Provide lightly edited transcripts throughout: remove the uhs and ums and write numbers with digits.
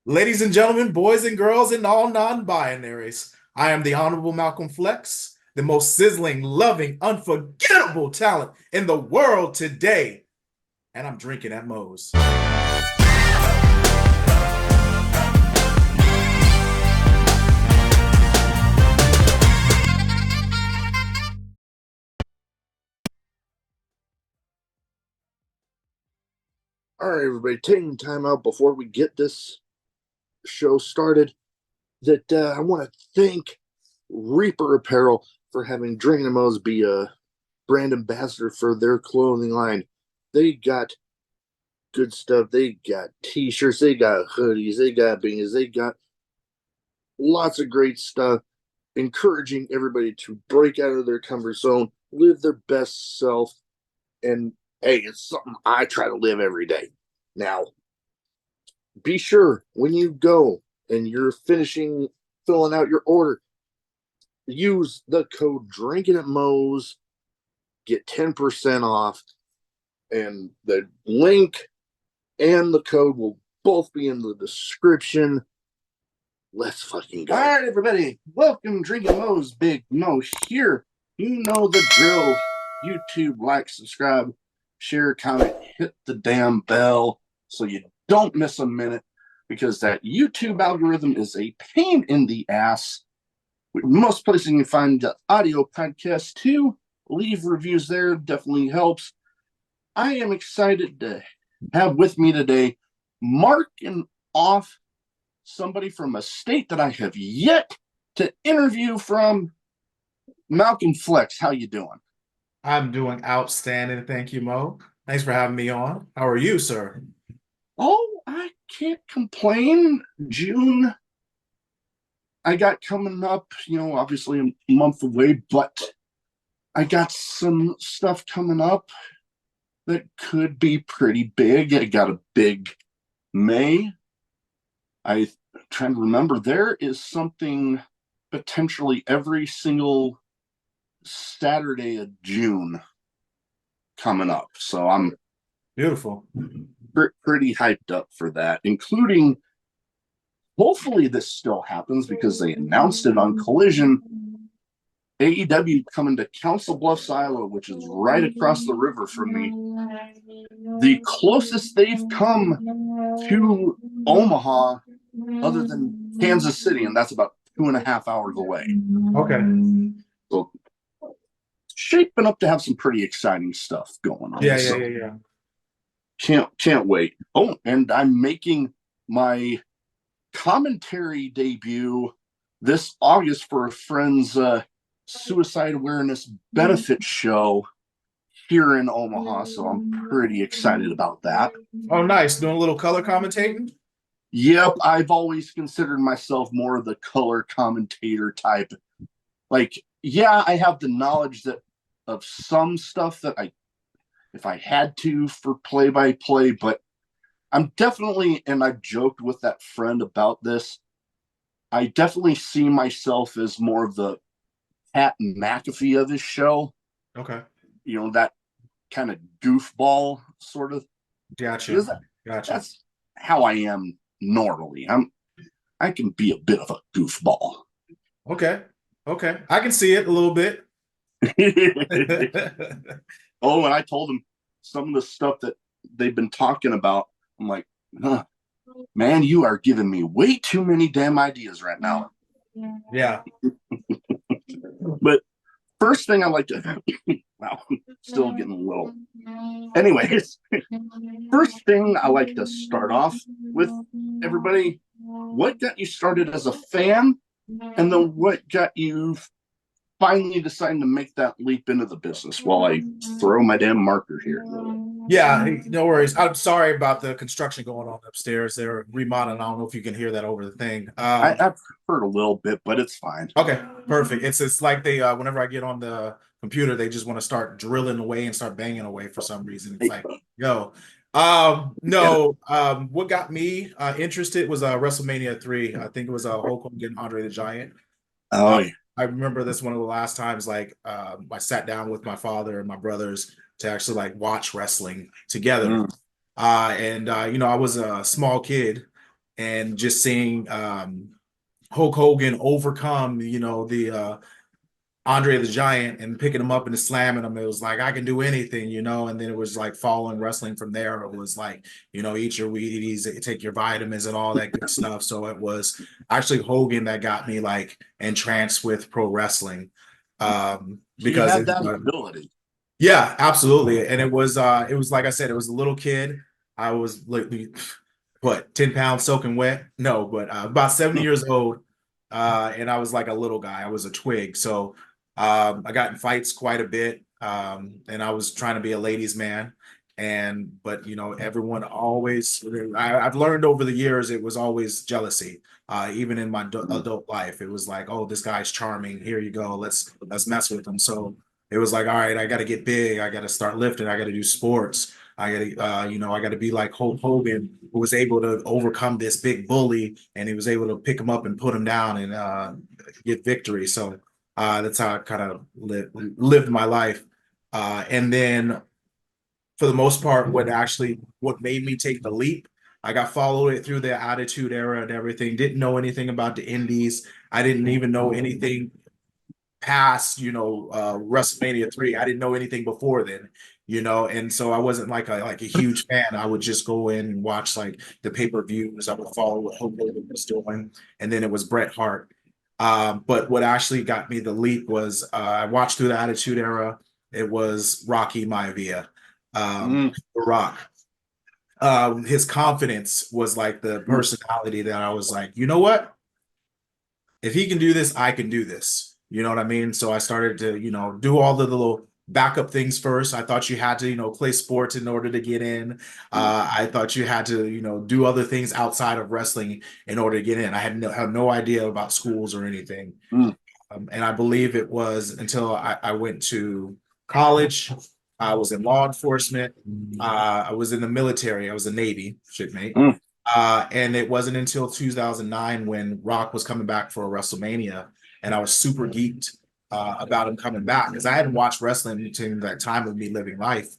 Ladies and gentlemen, boys and girls, and all non-binaries, I am the Honorable Malcolm Phlex, the most sizzling, loving, unforgettable talent in the world today, and I'm drinking at Moe's. All right, everybody, taking time out before we get this show started. I want to thank Reaper Apparel for having Drinkin be a brand ambassador for their clothing line. They got good stuff. They got t-shirts, they got hoodies, they got beanies, they got lots of great stuff, encouraging everybody to break out of their comfort zone, live their best self, and hey, it's something I try to live every day. Now, be sure when you go and you're finishing filling out your order, use the code Drinkin at Moe's, get 10% off, and the link and the code will both be in the description. Let's fucking go. All right, everybody, welcome Drinkin Moe's. Big Mo here. You know the drill. YouTube, like, subscribe, share, comment, hit the damn bell so you don't miss a minute, because that YouTube algorithm is a pain in the ass. Most places you can find the audio podcast too. Leave reviews there, definitely helps. I am excited to have with me today, marking off somebody from a state that I have yet to interview from, Malcom Phlex. How you doing? I'm doing outstanding. Thank you, Mo. Thanks for having me on. How are you, sir? Oh, I can't complain. June, I got coming up, obviously a month away, but I got some stuff coming up that could be pretty big. I got a big May. I'm trying to remember. There is something potentially every single Saturday of June coming up. So I'm Beautiful. pretty hyped up for that, including, hopefully this still happens because they announced it on Collision, AEW coming to Council Bluffs, Iowa, which is right across the river from me. The closest they've come to Omaha, other than Kansas City, and that's about 2.5 hours away. Okay. So shaping up to have some pretty exciting stuff going on. Yeah. Can't wait. Oh, and I'm making my commentary debut this August for a friend's suicide awareness benefit show here in Omaha, so I'm pretty excited about that. Oh, nice. Doing a little color commentating? Yep, I've always considered myself more of the color commentator type. Like, yeah, I have the knowledge that of some stuff that if I had to, for play-by-play, but I'm definitely, and I've joked with that friend about this, I definitely see myself as more of the Pat McAfee of this show. Okay. That kind of goofball sort of. Gotcha. That's how I am normally. I can be a bit of a goofball. Okay. I can see it a little bit. Oh, and I told them some of the stuff that they've been talking about. I'm like, man, you are giving me way too many damn ideas right now. Yeah. But first thing I like to, wow, still getting a little. Anyways, first thing I like to start off with, everybody, what got you started as a fan, and then what got you finally deciding to make that leap into the business, while I throw my damn marker here? Yeah, no worries. I'm sorry about the construction going on upstairs. They're remodeling. I don't know if you can hear that over the thing. I've heard a little bit, but it's fine. Okay, perfect. It's like they whenever I get on the computer, they just want to start drilling away and start banging away for some reason. It's like, yo. No, what got me interested was WrestleMania 3. I think it was Hulk Hogan, Andre the Giant. Oh, yeah. I remember this one of the last times I sat down with my father and my brothers to actually watch wrestling together. I was a small kid, and just seeing Hulk Hogan overcome, the Andre the Giant and picking him up and slamming him. It was like, I can do anything, and then it was like following wrestling from there. It was like, eat your Wheaties, take your vitamins and all that good stuff. So it was actually Hogan that got me like entranced with pro wrestling. He Because had that ability. yeah, absolutely. And it was like I said, it was a little kid. I was like, what, 10 pounds soaking wet? No, but about 70 years old. And I was like a little guy. I was a twig. So I got in fights quite a bit. And I was trying to be a ladies' man. But everyone always, I've learned over the years, it was always jealousy. Even in my adult life, it was like, oh, this guy's charming. Here you go. Let's mess with him. So it was like, all right, I got to get big. I got to start lifting. I got to do sports. I got to, I got to be like Hulk Hogan, who was able to overcome this big bully, and he was able to pick him up and put him down and get victory. So that's how I kind of lived my life. And then, for the most part, what made me take the leap, I got followed it through the Attitude Era and everything. Didn't know anything about the Indies. I didn't even know anything past, WrestleMania 3. I didn't know anything before then, and so I wasn't like a huge fan. I would just go in and watch like the pay-per-views. I would follow what Hulk Hogan was doing, and then it was Bret Hart. But what actually got me the leap was I watched through the Attitude Era. It was Rocky Maivia, The Rock. His confidence was like the personality that I was like, you know what? If he can do this, I can do this. You know what I mean? So I started to, do all the little backup things first. I thought you had to, play sports in order to get in. I thought you had to, do other things outside of wrestling in order to get in. I had no idea about schools or anything. And I believe it was until I went to college. I was in law enforcement. I was in the military. I was a Navy shipmate. And it wasn't until 2009 when Rock was coming back for a WrestleMania, and I was super geeked about him coming back because I hadn't watched wrestling until that time of me living life.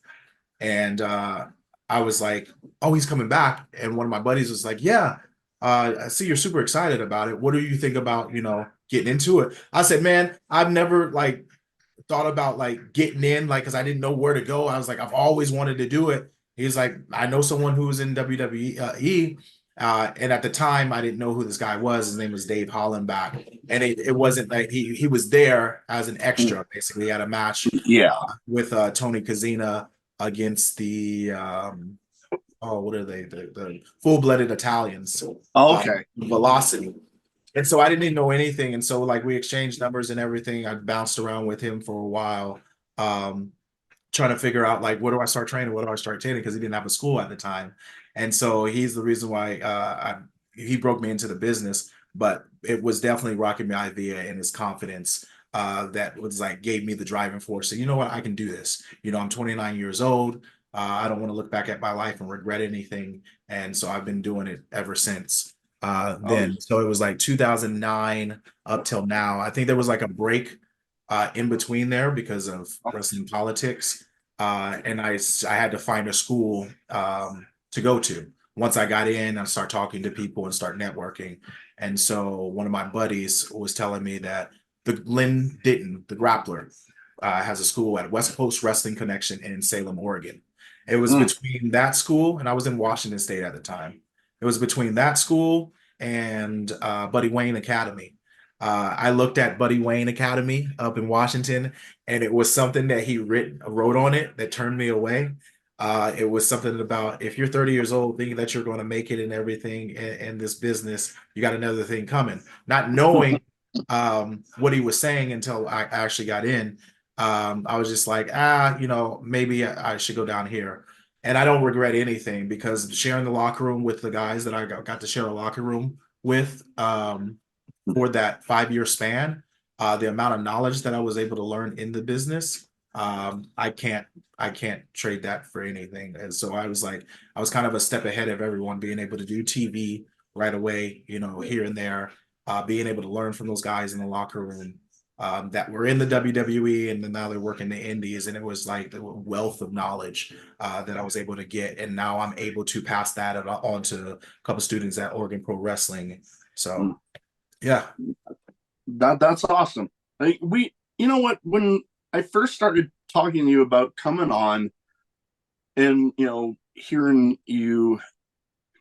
And I was like, oh, he's coming back. And one of my buddies was like, yeah, I see you're super excited about it. What do you think about, getting into it? I said, man, I've never like thought about like getting in, like, because I didn't know where to go. I was like, I've always wanted to do it. He's like, I know someone who was in WWE. And at the time, I didn't know who this guy was. His name was Dave Hollenbach. And it wasn't like he was there as an extra, basically. He had a match Yeah. with Tony Kazina against the what are they? The full-blooded Italians. Okay. Velocity. And so I didn't even know anything. And so like we exchanged numbers and everything. I bounced around with him for a while, trying to figure out like, where do I start training? What do I start training? Because he didn't have a school at the time. And so he's the reason why he broke me into the business. But it was definitely Rocky Maivia and his confidence that was like gave me the driving force. So you know what? I can do this. I'm 29 years old. I don't want to look back at my life and regret anything. And so I've been doing it ever since then. So it was like 2009 up till now. I think there was like a break in between there because of wrestling politics. And I had to find a school to go to. Once I got in, I start talking to people and start networking. And so one of my buddies was telling me that the Lynn Ditton, the grappler, has a school at West Coast Wrestling Connection in Salem, Oregon. It was between that school, and I was in Washington State at the time. It was between that school and Buddy Wayne Academy. I looked at Buddy Wayne Academy up in Washington, and it was something that he wrote on it that turned me away. It was something about if you're 30 years old thinking that you're going to make it in everything in this business, you got another thing coming. Not knowing what he was saying until I actually got in, I was just like, maybe I should go down here. And I don't regret anything because sharing the locker room with the guys that I got to share a locker room with for that 5-year span, the amount of knowledge that I was able to learn in the business, I can't trade that for anything. And so I was kind of a step ahead of everyone, being able to do TV right away, here and there, being able to learn from those guys in the locker room. that were in the WWE, and then now they're working the indies, and it was like the wealth of knowledge that I was able to get, and now I'm able to pass that on to a couple students at Oregon Pro Wrestling. So yeah. That's awesome. Like you know what? When I first started talking to you about coming on, and hearing you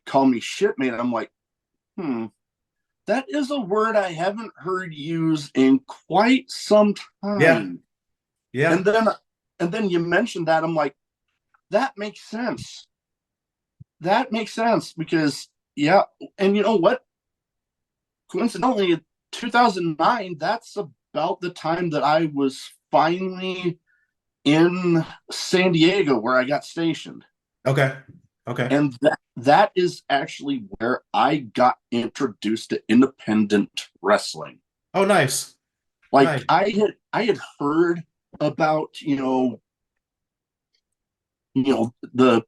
call me shipmate, I'm like, that is a word I haven't heard used in quite some Yeah. time. Yeah. And then you mentioned that, I'm like, that makes sense. That makes sense because yeah, and you know what? Coincidentally, 2009, that's about the time that I was finally in San Diego where I got stationed. Okay. Okay. And that is actually where I got introduced to independent wrestling. Oh, nice. Like Nice. I had heard about, the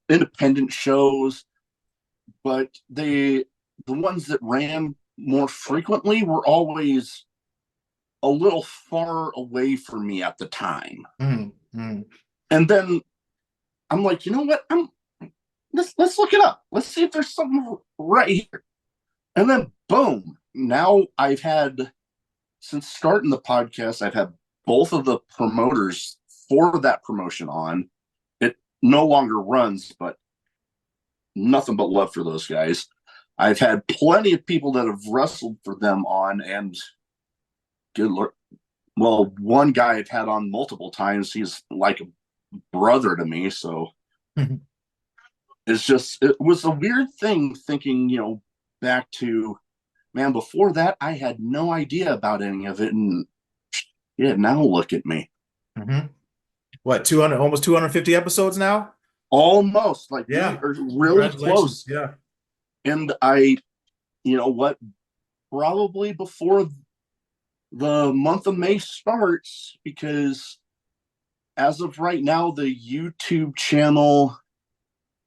independent shows, but the ones that ran more frequently were always a little far away from me at the time. Mm. And then I'm like, you know what? Let's look it up. Let's see if there's something right here. And then boom, now I've had, since starting the podcast, I've had both of the promoters for that promotion on. It no longer runs, but nothing but love for those guys. I've had plenty of people that have wrestled for them on, and good lord, well, one guy I've had on multiple times. He's like a brother to me, so it was a weird thing thinking, back to, man, before that I had no idea about any of it, and yeah, now look at me. Mm-hmm. What, 200, almost 250 episodes now? Almost, like, we Yeah. are really Congratulations. close. Yeah. And you know what, probably before the month of May starts, because as of right now, the YouTube channel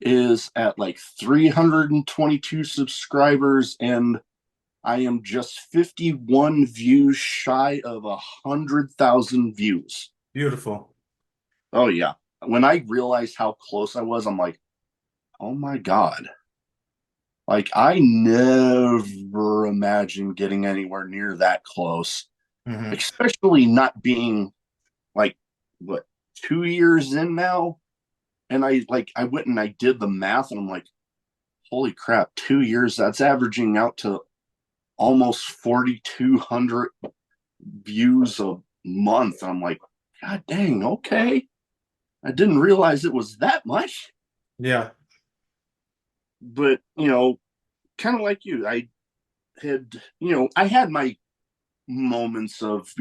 is at like 322 subscribers, and I am just 51 views shy of 100,000 views. Beautiful. Oh yeah. When I realized how close I was, I'm like, oh my God. Like, I never imagined getting anywhere near that close, Hmm. especially not being like, what, 2 years in now. And I went and I did the math, and I'm like, holy crap, 2 years, that's averaging out to almost 4,200 views a month. I'm like, God dang, okay. I didn't realize it was that much. Yeah. But, kind of like you, I had my moments of,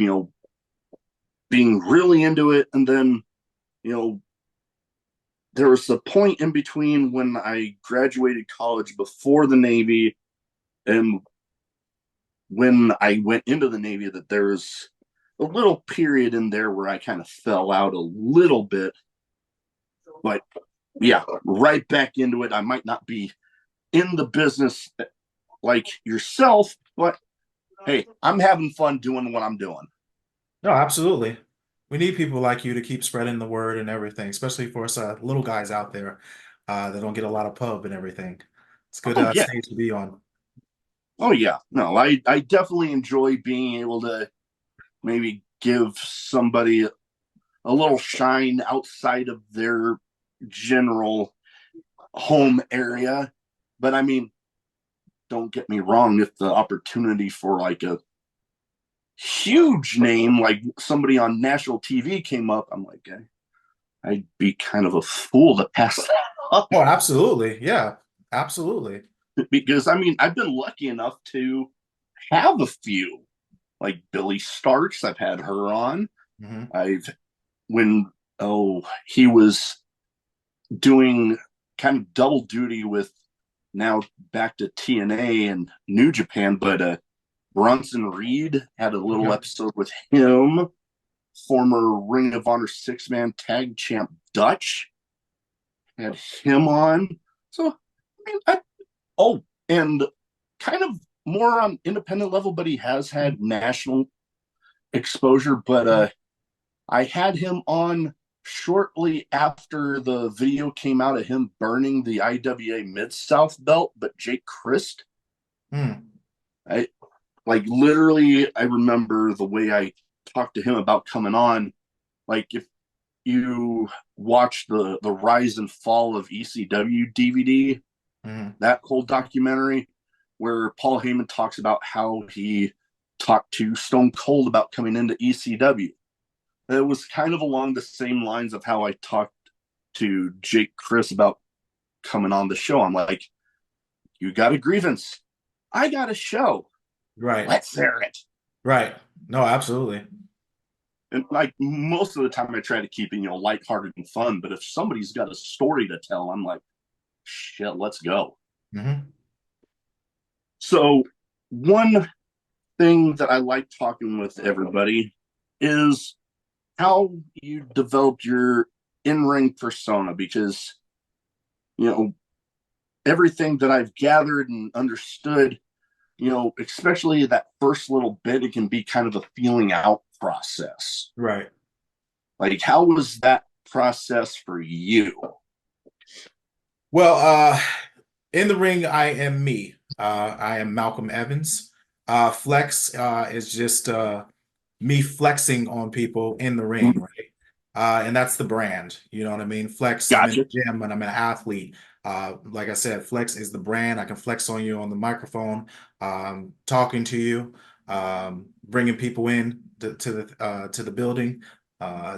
being really into it. And then, you know, there was a point in between when I graduated college before the Navy and when I went into the Navy, that there was a little period in there where I kind of fell out a little bit. But yeah, right back into it. I might not be in the business like yourself, but hey, I'm having fun doing what I'm doing. No, absolutely. We need people like you to keep spreading the word and everything, especially for us little guys out there that don't get a lot of pub and everything. It's a good Oh yeah. stage to be on. Oh yeah. No, I definitely enjoy being able to maybe give somebody a little shine outside of their general home area. But I mean, don't get me wrong, if the opportunity for like a huge name, like somebody on national TV came up, I'm like, I'd be kind of a fool to pass that up. Oh, absolutely. Yeah, absolutely. Because I mean, I've been lucky enough to have a few, like Billy Starks. I've had her on. Hmm. I've when he was doing kind of double duty with, now back to TNA and New Japan, but Bronson Reed, had a little Okay. episode with him. Former Ring of Honor 6-man tag champ Dutch, had him on. So I mean, and kind of more on independent level, but he has had national exposure, but I had him on shortly after the video came out of him burning the IWA Mid South belt, but Jake Christ. Hmm. I like literally I remember the way I talked to him about coming on. Like if you watch the rise and fall of ECW DVD, Hmm. that whole documentary where Paul Heyman talks about how he talked to Stone Cold about coming into ECW. It was kind of along the same lines of how I talked to Jake Chris about coming on the show. I'm like, you got a grievance. I got a show. Right. Let's hear it. Right. No, absolutely. And like most of the time I try to keep it, lighthearted and fun. But if somebody's got a story to tell, I'm like, shit, let's go. Hmm. So one thing that I like talking with everybody is how you developed your in-ring persona, because you know everything that I've gathered and understood, especially that first little bit, it can be kind of a feeling out process. Right. Like, how was that process for you? Well, in the ring, I am me. I am Malcolm Evans. Flex is just me flexing on people in the ring, right? And that's the brand. You know what I mean? Flex, I'm in Gotcha. the gym and I'm an athlete. Like I said, Flex is the brand. I can flex on you on the microphone, talking to you, bringing people in to the building.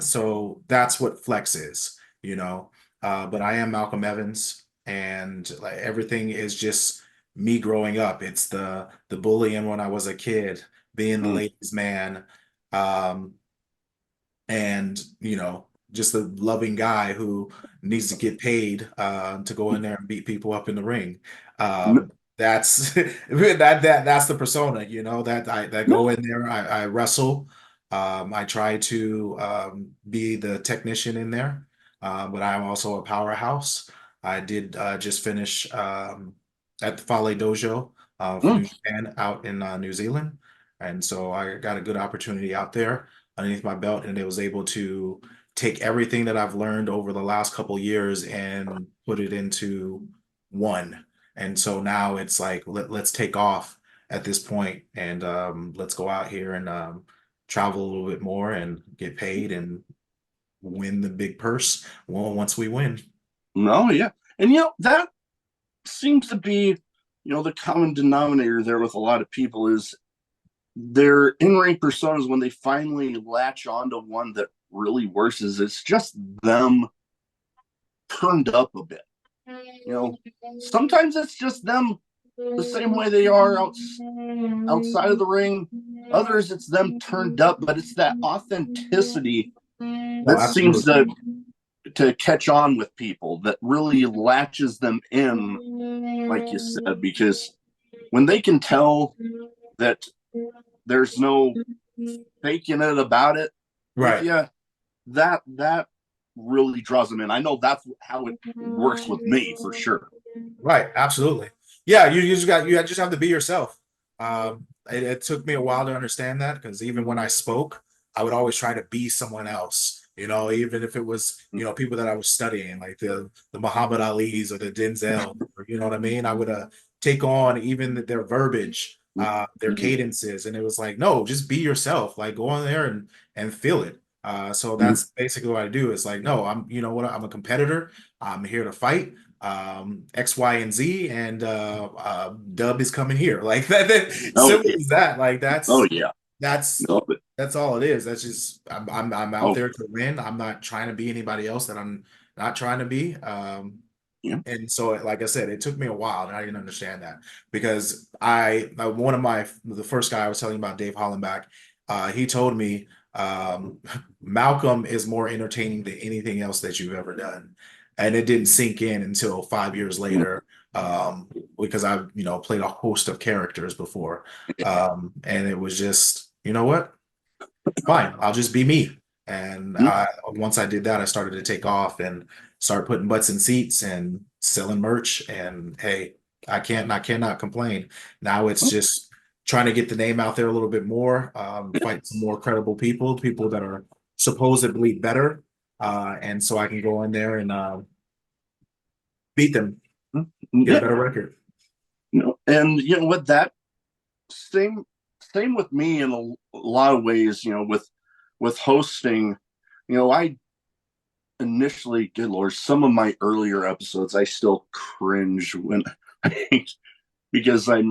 So that's what Flex is, you know. But I am Malcolm Evans, and like everything is just me growing up. It's the bullying when I was a kid, being the Mm. ladies' man, um, and just a loving guy who needs to get paid to go in there and beat people up in the ring. No, That's that's the persona, that I go no. in there, I wrestle. I try to be the technician in there, but I'm also a powerhouse. I did just finish at the Fale Dojo for Mm. New Japan out in New Zealand. And so I got a good opportunity out there underneath my belt, and it was able to take everything that I've learned over the last couple years and put it into one. And so now it's like let's take off at this point, and let's go out here and travel a little bit more and get paid and win the big purse. Well, once we win. No, yeah. And that seems to be, the common denominator there with a lot of people is their in-ring personas. When they finally latch onto one that really works, is it's just them turned up a bit. Sometimes it's just them the same way they are outside of the ring. Others, it's them turned up, but it's that authenticity No, that seems absolutely. to catch on with people, that really latches them in, like you said, because when they can tell that there's no faking it about it with Right. you, that really draws them in. I know that's how it works with me for sure. Right, absolutely. Yeah, you just have to be yourself. It took me a while to understand that, because even when I spoke, I would always try to be someone else. Even if it was people that I was studying, like the Muhammad Ali's or the Denzel, or, you know what I mean. I would take on even their verbiage, their cadences, and it was like, no, just be yourself. Like go on there and feel it. So that's basically what I do. It's like, no, I'm a competitor. I'm here to fight. X, Y, and Z, and Dub is coming here. Like that, Oh simple yeah. as that. Like Oh yeah. that's No, but that's all it is. That's just I'm out oh there to win. I'm not trying to be anybody else that I'm not trying to be. yeah. And so, like I said, it took me a while, and I didn't understand that, because one of the first guy I was telling you about, Dave Hollenbach, he told me, Malcolm is more entertaining than anything else that you've ever done, and it didn't sink in until 5 years later, because I've played a host of characters before, and it was just, you know what, fine, I'll just be me. And once I did that, I started to take off and start putting butts in seats and selling merch. And hey, I cannot complain. Now it's just trying to get the name out there a little bit more, fight some more credible people that are supposedly better, and so I can go in there and beat them, get a Yeah, better record. and with that same same with me in a lot of ways. With hosting, I initially, good lord, some of my earlier episodes, I still cringe when because I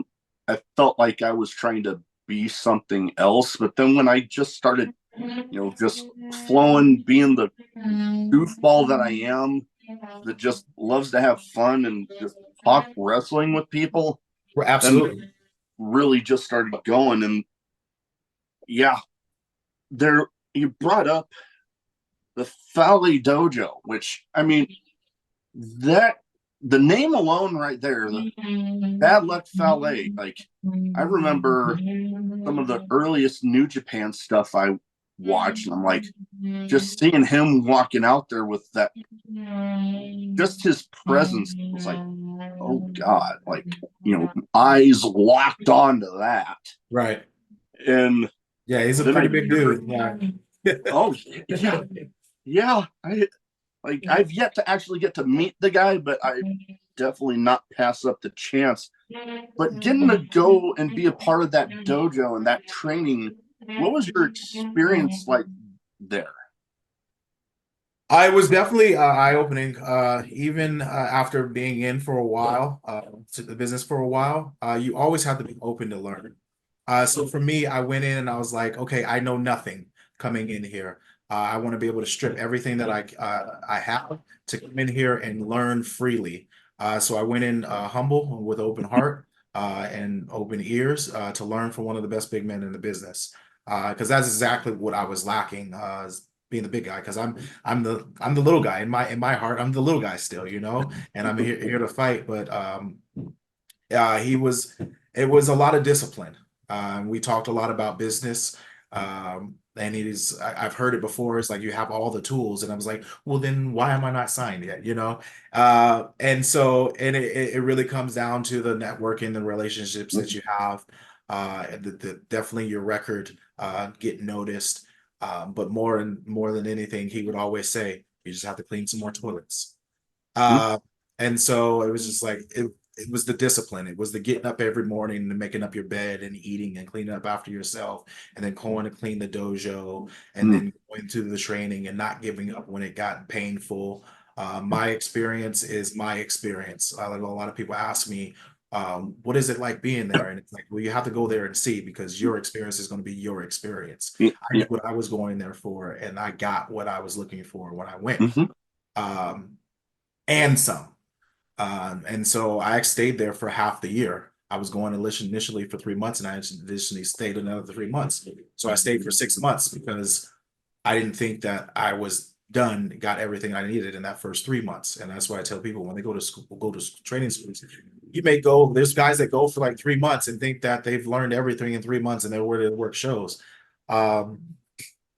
felt like I was trying to be something else. But then when I just started, just flowing, being the goofball that I am, that just loves to have fun and just talk wrestling with people, then Absolutely. really just started going. And yeah, there you brought up the Fale Dojo, which I mean that the name alone right there, the Bad Luck Fale, like I remember some of the earliest New Japan stuff I watched, and I'm like, just seeing him walking out there with that, just his presence was like, oh God, like, eyes locked onto that. Right. And Yeah, he's a then I pretty big hear, dude. Yeah. oh yeah, yeah. I've yet to actually get to meet the guy, but I definitely not pass up the chance. But getting to go and be a part of that dojo and that training, what was your experience like there? I was definitely eye-opening, even after being in for a while, to the business for a while. You always have to be open to learn. So for me, I went in and I was like, okay, I know nothing coming in here. I want to be able to strip everything that I have to come in here and learn freely. So I went in humble with open heart and open ears to learn from one of the best big men in the business. Because that's exactly what I was lacking, being the big guy. Because I'm the little guy in my heart. I'm the little guy still, and I'm here to fight. But he was it was a lot of discipline. We talked a lot about business. And I've heard it before. It's like you have all the tools, and I was like, well, then why am I not signed yet? And it really comes down to the networking, the relationships that you have, definitely your record get noticed. But more than anything, he would always say, you just have to clean some more toilets. Uh, and so it was just like it was the discipline. It was the getting up every morning and making up your bed and eating and cleaning up after yourself, and then going to clean the dojo, and then going to the training and not giving up when it got painful. My experience is my experience. Like a lot of people ask me, what is it like being there? And it's like, well, you have to go there and see, because your experience is going to be your experience. Yeah, I knew what I was going there for, and I got what I was looking for when I went. mm-hmm. Um, and some. And so I stayed there for half the year. I was going to listen initially for 3 months, and I additionally stayed another 3 months. So I stayed for 6 months because I didn't think that I was done, got everything I needed in that first 3 months. And that's why I tell people when they go to school, go to training schools, you may go, there's guys that go for like 3 months and think that they've learned everything in 3 months and they're where the work shows. Um,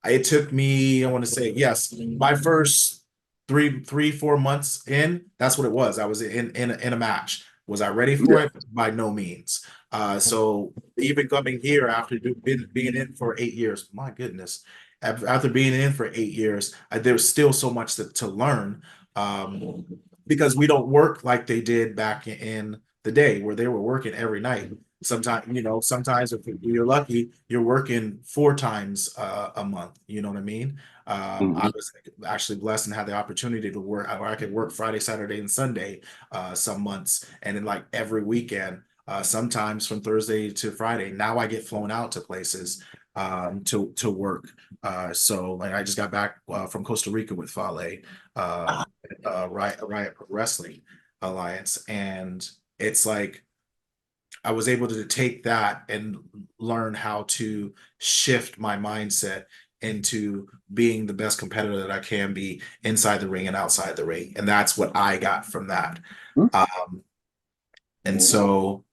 it took me, I want to say, yes, my first 4 months in, that's what it was. I was in a match. Was I ready for Yeah. it? By no means. So even coming here after being in for 8 years, my goodness, after being in for 8 years, there's still so much to learn, um, because we don't work like they did back in the day where they were working every night. Sometimes if you're lucky, you're working 4 times a month. You know what I mean? I Mm-hmm. was actually blessed and had the opportunity to work, or I could work Friday, Saturday, and Sunday some months, and then like every weekend, sometimes from Thursday to Friday. Now I get flown out to places to work. So like I just got back from Costa Rica with Fale, Riot Pro Wrestling Alliance, and it's like I was able to take that and learn how to shift my mindset into being the best competitor that I can be inside the ring and outside the ring. And that's what I got from that. Um, and so,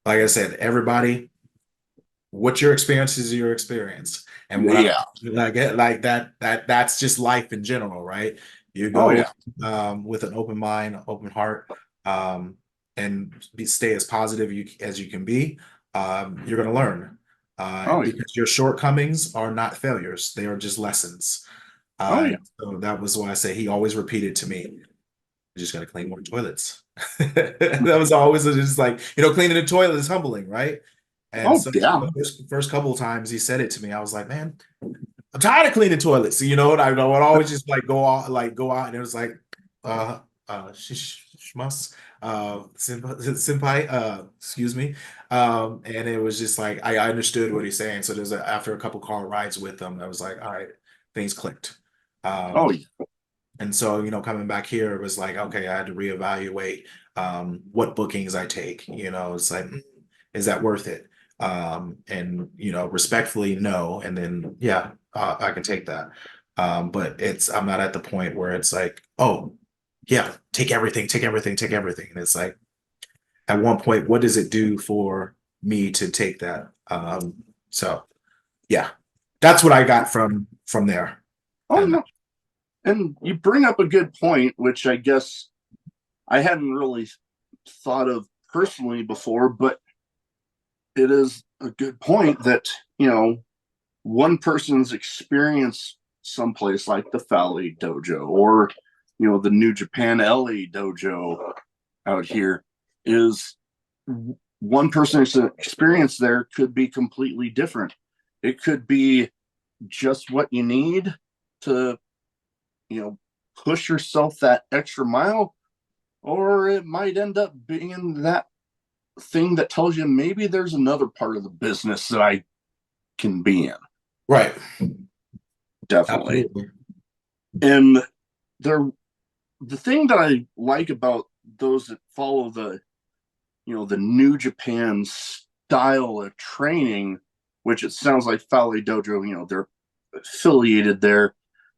like I said, everybody, what your experience is your experience. And what I Yeah. like that's just life in general, right? You Oh go yeah. with an open mind, open heart, um, and stay as positive as you can be. you're going to learn Oh yeah. because your shortcomings are not failures; they are just lessons. Oh yeah. So that was why I say he always repeated to me, "You just got to clean more toilets." That was always just like, cleaning the toilet is humbling, right? And Oh so yeah. the first couple of times he said it to me, I was like, man, I'm tired of cleaning toilets. And I would always just go out, and it was like, uh, shmas, senpai, excuse me. And it was just like, I understood what he's saying. So after a couple car rides with him, I was like, all right, things clicked. Oh Um, yeah. and so, coming back here, it was like, okay, I had to reevaluate what bookings I take. It's like, is that worth it? And respectfully, no. And then, yeah, I can take that. But I'm not at the point where it's like, oh, yeah, take everything, take everything, take everything. And it's like, at one point, what does it do for me to take that? So yeah, that's what I got from there. Oh And no. And you bring up a good point, which I guess I hadn't really thought of personally before, but it is a good point that, one person's experience someplace like the Fale Dojo or, the Njpw LA Dojo out here is one person's experience there could be completely different. It could be just what you need to, you know, push yourself that extra mile, or it might end up being that thing that tells you maybe there's another part of the business that I can be in. right, Definitely. absolutely. And there, the thing that I like about those that follow the New Japan style of training, which it sounds like Fale Dojo, they're affiliated there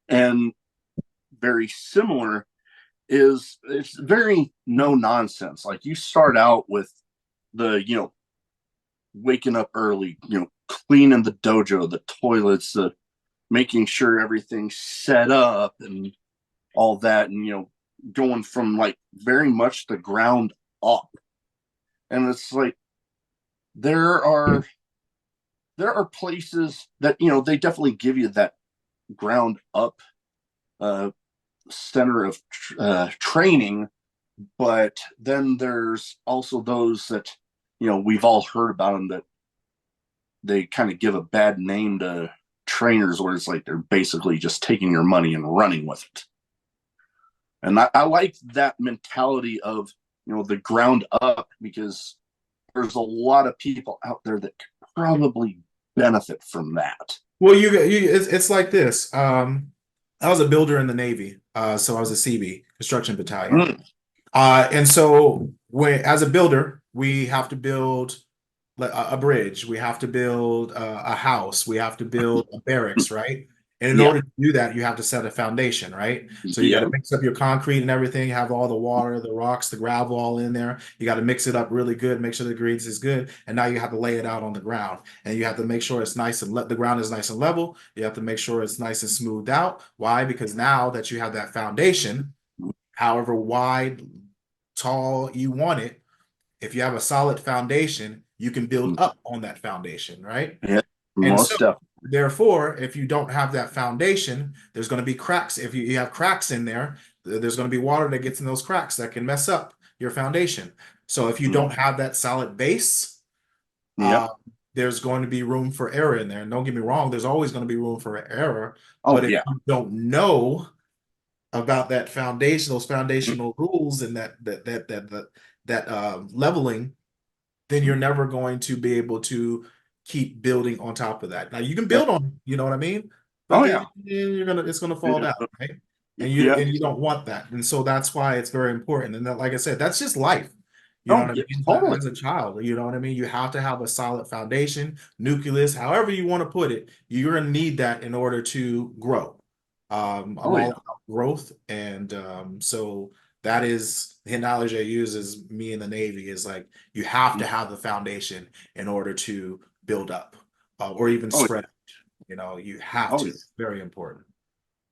and very similar, is it's very no nonsense. Like you start out with the, waking up early, cleaning the dojo, the toilets, the making sure everything's set up and all that, and going from like very much the ground up. And it's like there are there are places that they definitely give you that ground up uh, center of training, but then there's also those that we've all heard about them that they kind of give a bad name to trainers, where it's like they're basically just taking your money and running with it. And I like that mentality of the ground up, because there's a lot of people out there that could probably benefit from that. Well, it's like this. I was a builder in the Navy, so I was a CB, construction battalion. Mm, And so as a builder, we have to build a bridge, we have to build a house, we have to build a barracks, right? And in yeah, order to do that, you have to set a foundation, right? So you got yeah, to mix up your concrete and everything, have all the water, the rocks, the gravel all in there. You got to mix it up really good, make sure the greens is good, and now you have to lay it out on the ground, and you have to make sure it's nice and the ground is nice and level. You have to make sure it's nice and smoothed out. Why? Because now that you have that foundation, however wide, tall you want it, if you have a solid foundation, you can build up on that foundation, right? yeah, And so, most definitely. therefore, if you don't have that foundation, there's going to be cracks. If you have cracks in there, there's going to be water that gets in those cracks that can mess up your foundation. So, if you don't have that solid base, Yep. uh, there's going to be room for error in there. And don't get me wrong, there's always going to be room for error. Oh But if yeah. you don't know about that foundation, those foundational rules, and that leveling, then you're never going to be able to keep building on top of that. Now you can build on, you know what I mean? But Oh then yeah. it's gonna fall down, right? Yeah. And you don't want that. And so that's why it's very important. And that, like I said, that's just life. You know Oh what I yeah. mean? Totally. As a child, you know what I mean? You have to have a solid foundation, nucleus, however you want to put it. You're gonna need that in order to grow. I'm Oh all yeah. about growth, and so that is the analogy I use is me in the Navy is like you have to have the foundation in order to build up or even Oh spread. You have oh to. yeah. Very important.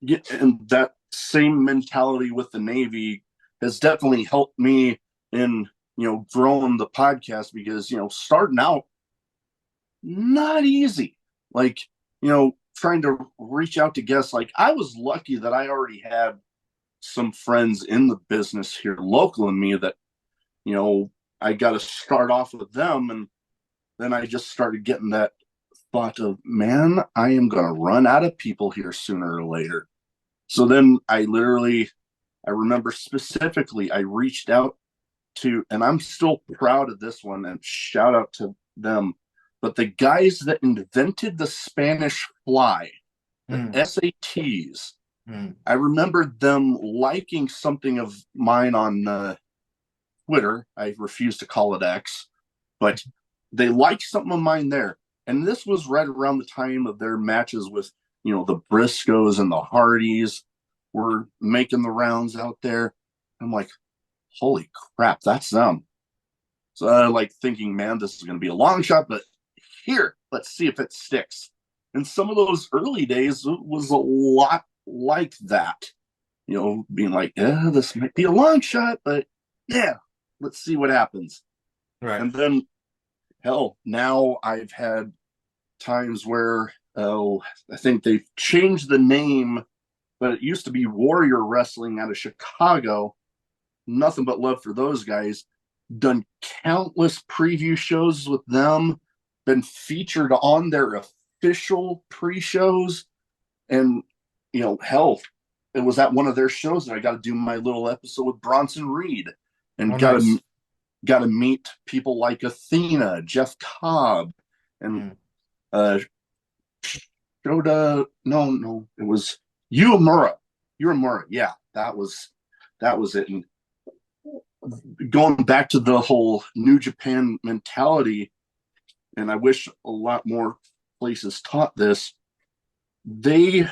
Yeah. And that same mentality with the Navy has definitely helped me in growing the podcast, because starting out not easy. Like, trying to reach out to guests. Like, I was lucky that I already had some friends in the business here local in me that, you know, I got to start off with them. And then I just started getting that thought of, man, I am going to run out of people here sooner or later. So then I remember specifically, I reached out to, and I'm still proud of this one and shout out to them, but the guys that invented the Spanish fly, the Mm, SATs, mm, I remember them liking something of mine on Twitter. I refuse to call it X, but they liked something of mine there. And this was right around the time of their matches with, the Briscoes and the Hardys were making the rounds out there. I'm like, holy crap, that's them. So I like thinking, man, this is going to be a long shot, but here, let's see if it sticks. And some of those early days was a lot like that, being like, yeah, this might be a long shot, but yeah, let's see what happens. right. And then, hell, now I've had times where, I think they've changed the name, but it used to be Warrior Wrestling out of Chicago. Nothing but love for those guys. Done countless preview shows with them, been featured on their official pre-shows, and hell, it was at one of their shows that I got to do my little episode with Bronson Reed, Oh, and nice. got to meet people like Athena, Jeff Cobb, and Mm, uh Shoda. No, it was Uemura. Uemura, yeah, that was it. And going back to the whole New Japan mentality, and I wish a lot more places taught this. They,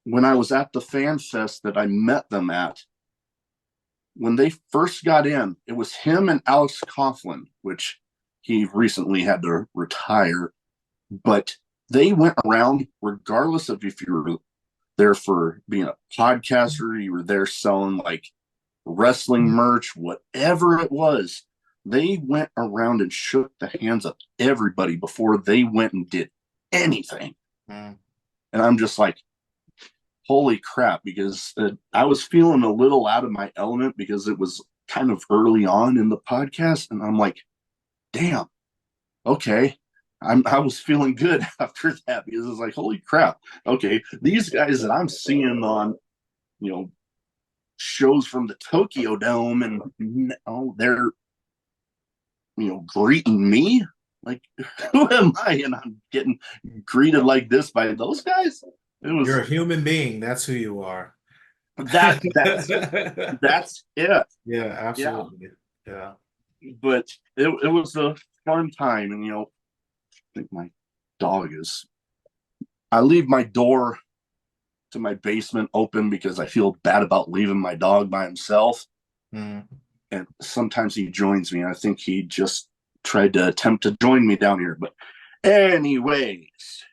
when I was at the fan fest that I met them at, when they first got in, it was him and Alex Coughlin, which he recently had to retire, but they went around regardless of if you were there for being a podcaster, you were there selling like wrestling merch, whatever it was. They went around and shook the hands of everybody before they went and did anything. mm. And I'm just like, holy crap, because I was feeling a little out of my element because it was kind of early on in the podcast. And I'm like, damn, okay. I was feeling good after that because it's like, holy crap. Okay, these guys that I'm seeing on, you know, shows from the Tokyo Dome and they're, greeting me. Like, who am I? And I'm getting greeted like this by those guys. It You're was a human being. That's who you are. that's it. Yeah, Yeah. absolutely. Yeah. But it was a fun time. And, I think my dog is, I leave my door to my basement open because I feel bad about leaving my dog by himself. Mm. And sometimes he joins me. I think he just tried to attempt to join me down here. But, anyways,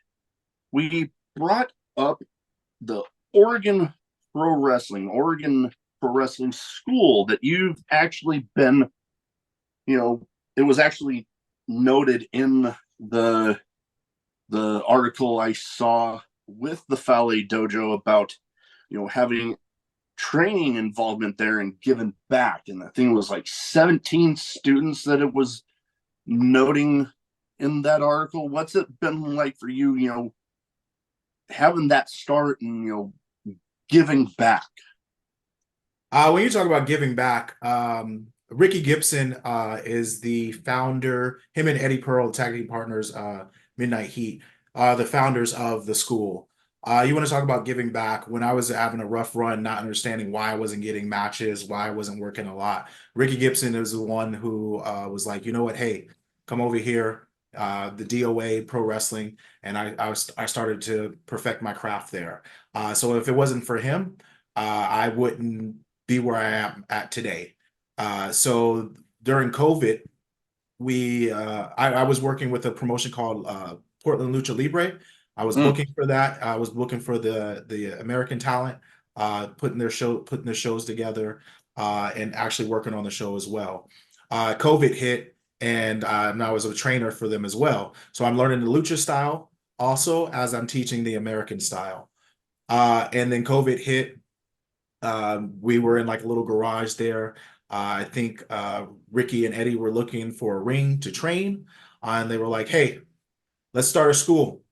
we brought up the Oregon Pro Wrestling School that you've actually been, it was actually noted in the article I saw with the Fale Dojo about, having training involvement there and giving back. And I think it was like 17 students that it was noting in that article. What's it been like for you, having that start and, giving back? When you talk about giving back, Ricky Gibson is the founder, him and Eddie Pearl, tag team partners, Midnight Heat, the founders of the school. You want to talk about giving back? When I was having a rough run, not understanding why I wasn't getting matches, why I wasn't working a lot, Ricky Gibson is the one who was like, you know what, hey, come over here, the DOA Pro Wrestling, and I started to perfect my craft there. So if it wasn't for him, I wouldn't be where I am at today. So during COVID, I was working with a promotion called Portland Lucha Libre. I was Mm. booking for that. I was booking for the American talent, putting their shows together, and actually working on the show as well. COVID hit, and now I was a trainer for them as well. So I'm learning the lucha style also as I'm teaching the American style. And then COVID hit. We were in like a little garage there. I think Ricky and Eddie were looking for a ring to train, and they were like, "Hey, let's start a school."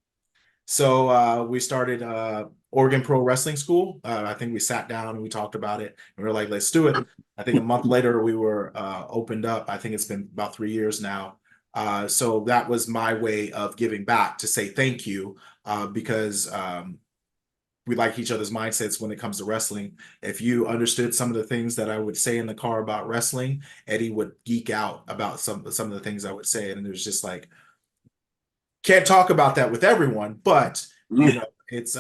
So we started Oregon Pro Wrestling School. I think we sat down and we talked about it, and we were like, "Let's do it." I think a month later we were opened up. I think it's been about 3 years now. So that was my way of giving back to say thank you because we like each other's mindsets when it comes to wrestling. If you understood some of the things that I would say in the car about wrestling, Eddie would geek out about some of the things I would say, and it was just like can't talk about that with everyone, but you know, it's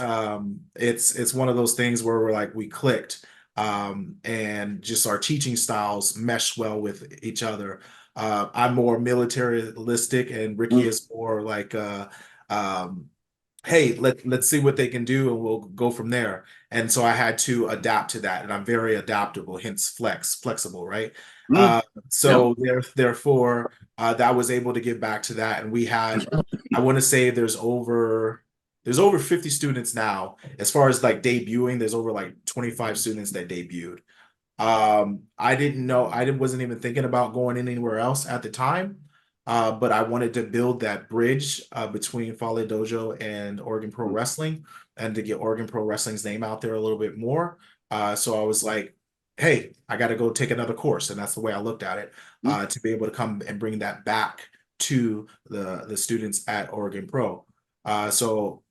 one of those things where we're like we clicked, and just our teaching styles mesh well with each other. I'm more militaristic, and Ricky is more like um, hey, let's see what they can do and we'll go from there. And so I had to adapt to that, and I'm very adaptable, hence flexible, right? Mm. Uh, Yep. so therefore, that was able to give back to that, and we had, I want to say there's over 50 students now. As far as like debuting, there's over like 25 students that debuted. I didn't know, wasn't even thinking about going anywhere else at the time. But I wanted to build that bridge between Fale Dojo and Oregon Pro Wrestling and to get Oregon Pro Wrestling's name out there a little bit more. So I was like, hey, I got to go take another course. And that's the way I looked at it, to be able to come and bring that back to the students at Oregon Pro. So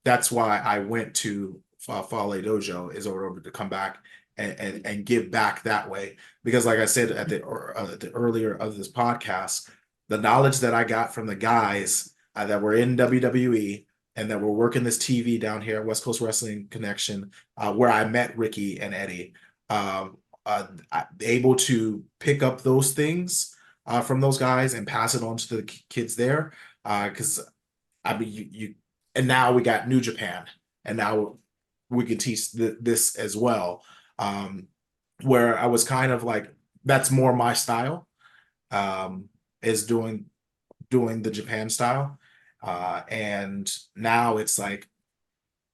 that's why I went to Fale Dojo, is order to come back and give back that way. Because like I said at the earlier of this podcast, the knowledge that I got from the guys that were in WWE and that were working this TV down here at West Coast Wrestling Connection, where I met Ricky and Eddie, able to pick up those things from those guys and pass it on to the kids there. Because I mean, and now we got New Japan, and now we can teach this as well. Um, where I was kind of like, that's more my style, is doing the Japan style. And now it's like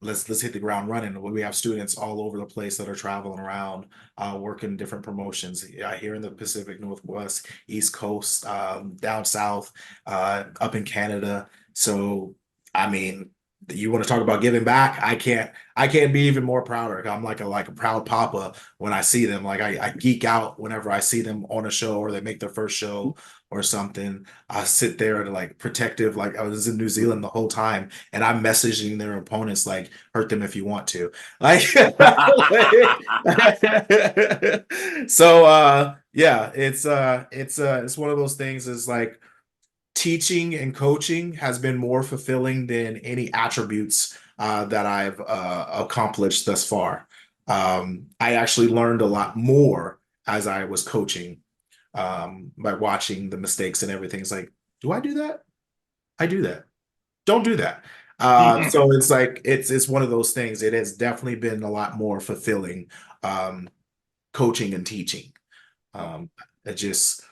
let's hit the ground running. We have students all over the place that are traveling around, working different promotions. Yeah, here in the Pacific Northwest, East Coast, down south, up in Canada. So I mean, you want to talk about giving back? I can't be even more prouder. I'm like a proud papa when I see them. Like I geek out whenever I see them on a show or they make their first show or something. I sit there and like protective, like I was in New Zealand the whole time, and I'm messaging their opponents like hurt them if you want to. Like so yeah, it's one of those things is like teaching and coaching has been more fulfilling than any attributes that I've accomplished thus far. I actually learned a lot more as I was coaching, by watching the mistakes and everything. It's like, do I do that? I do that. Don't do that. So it's like it's one of those things. It has definitely been a lot more fulfilling, um, coaching and teaching. It just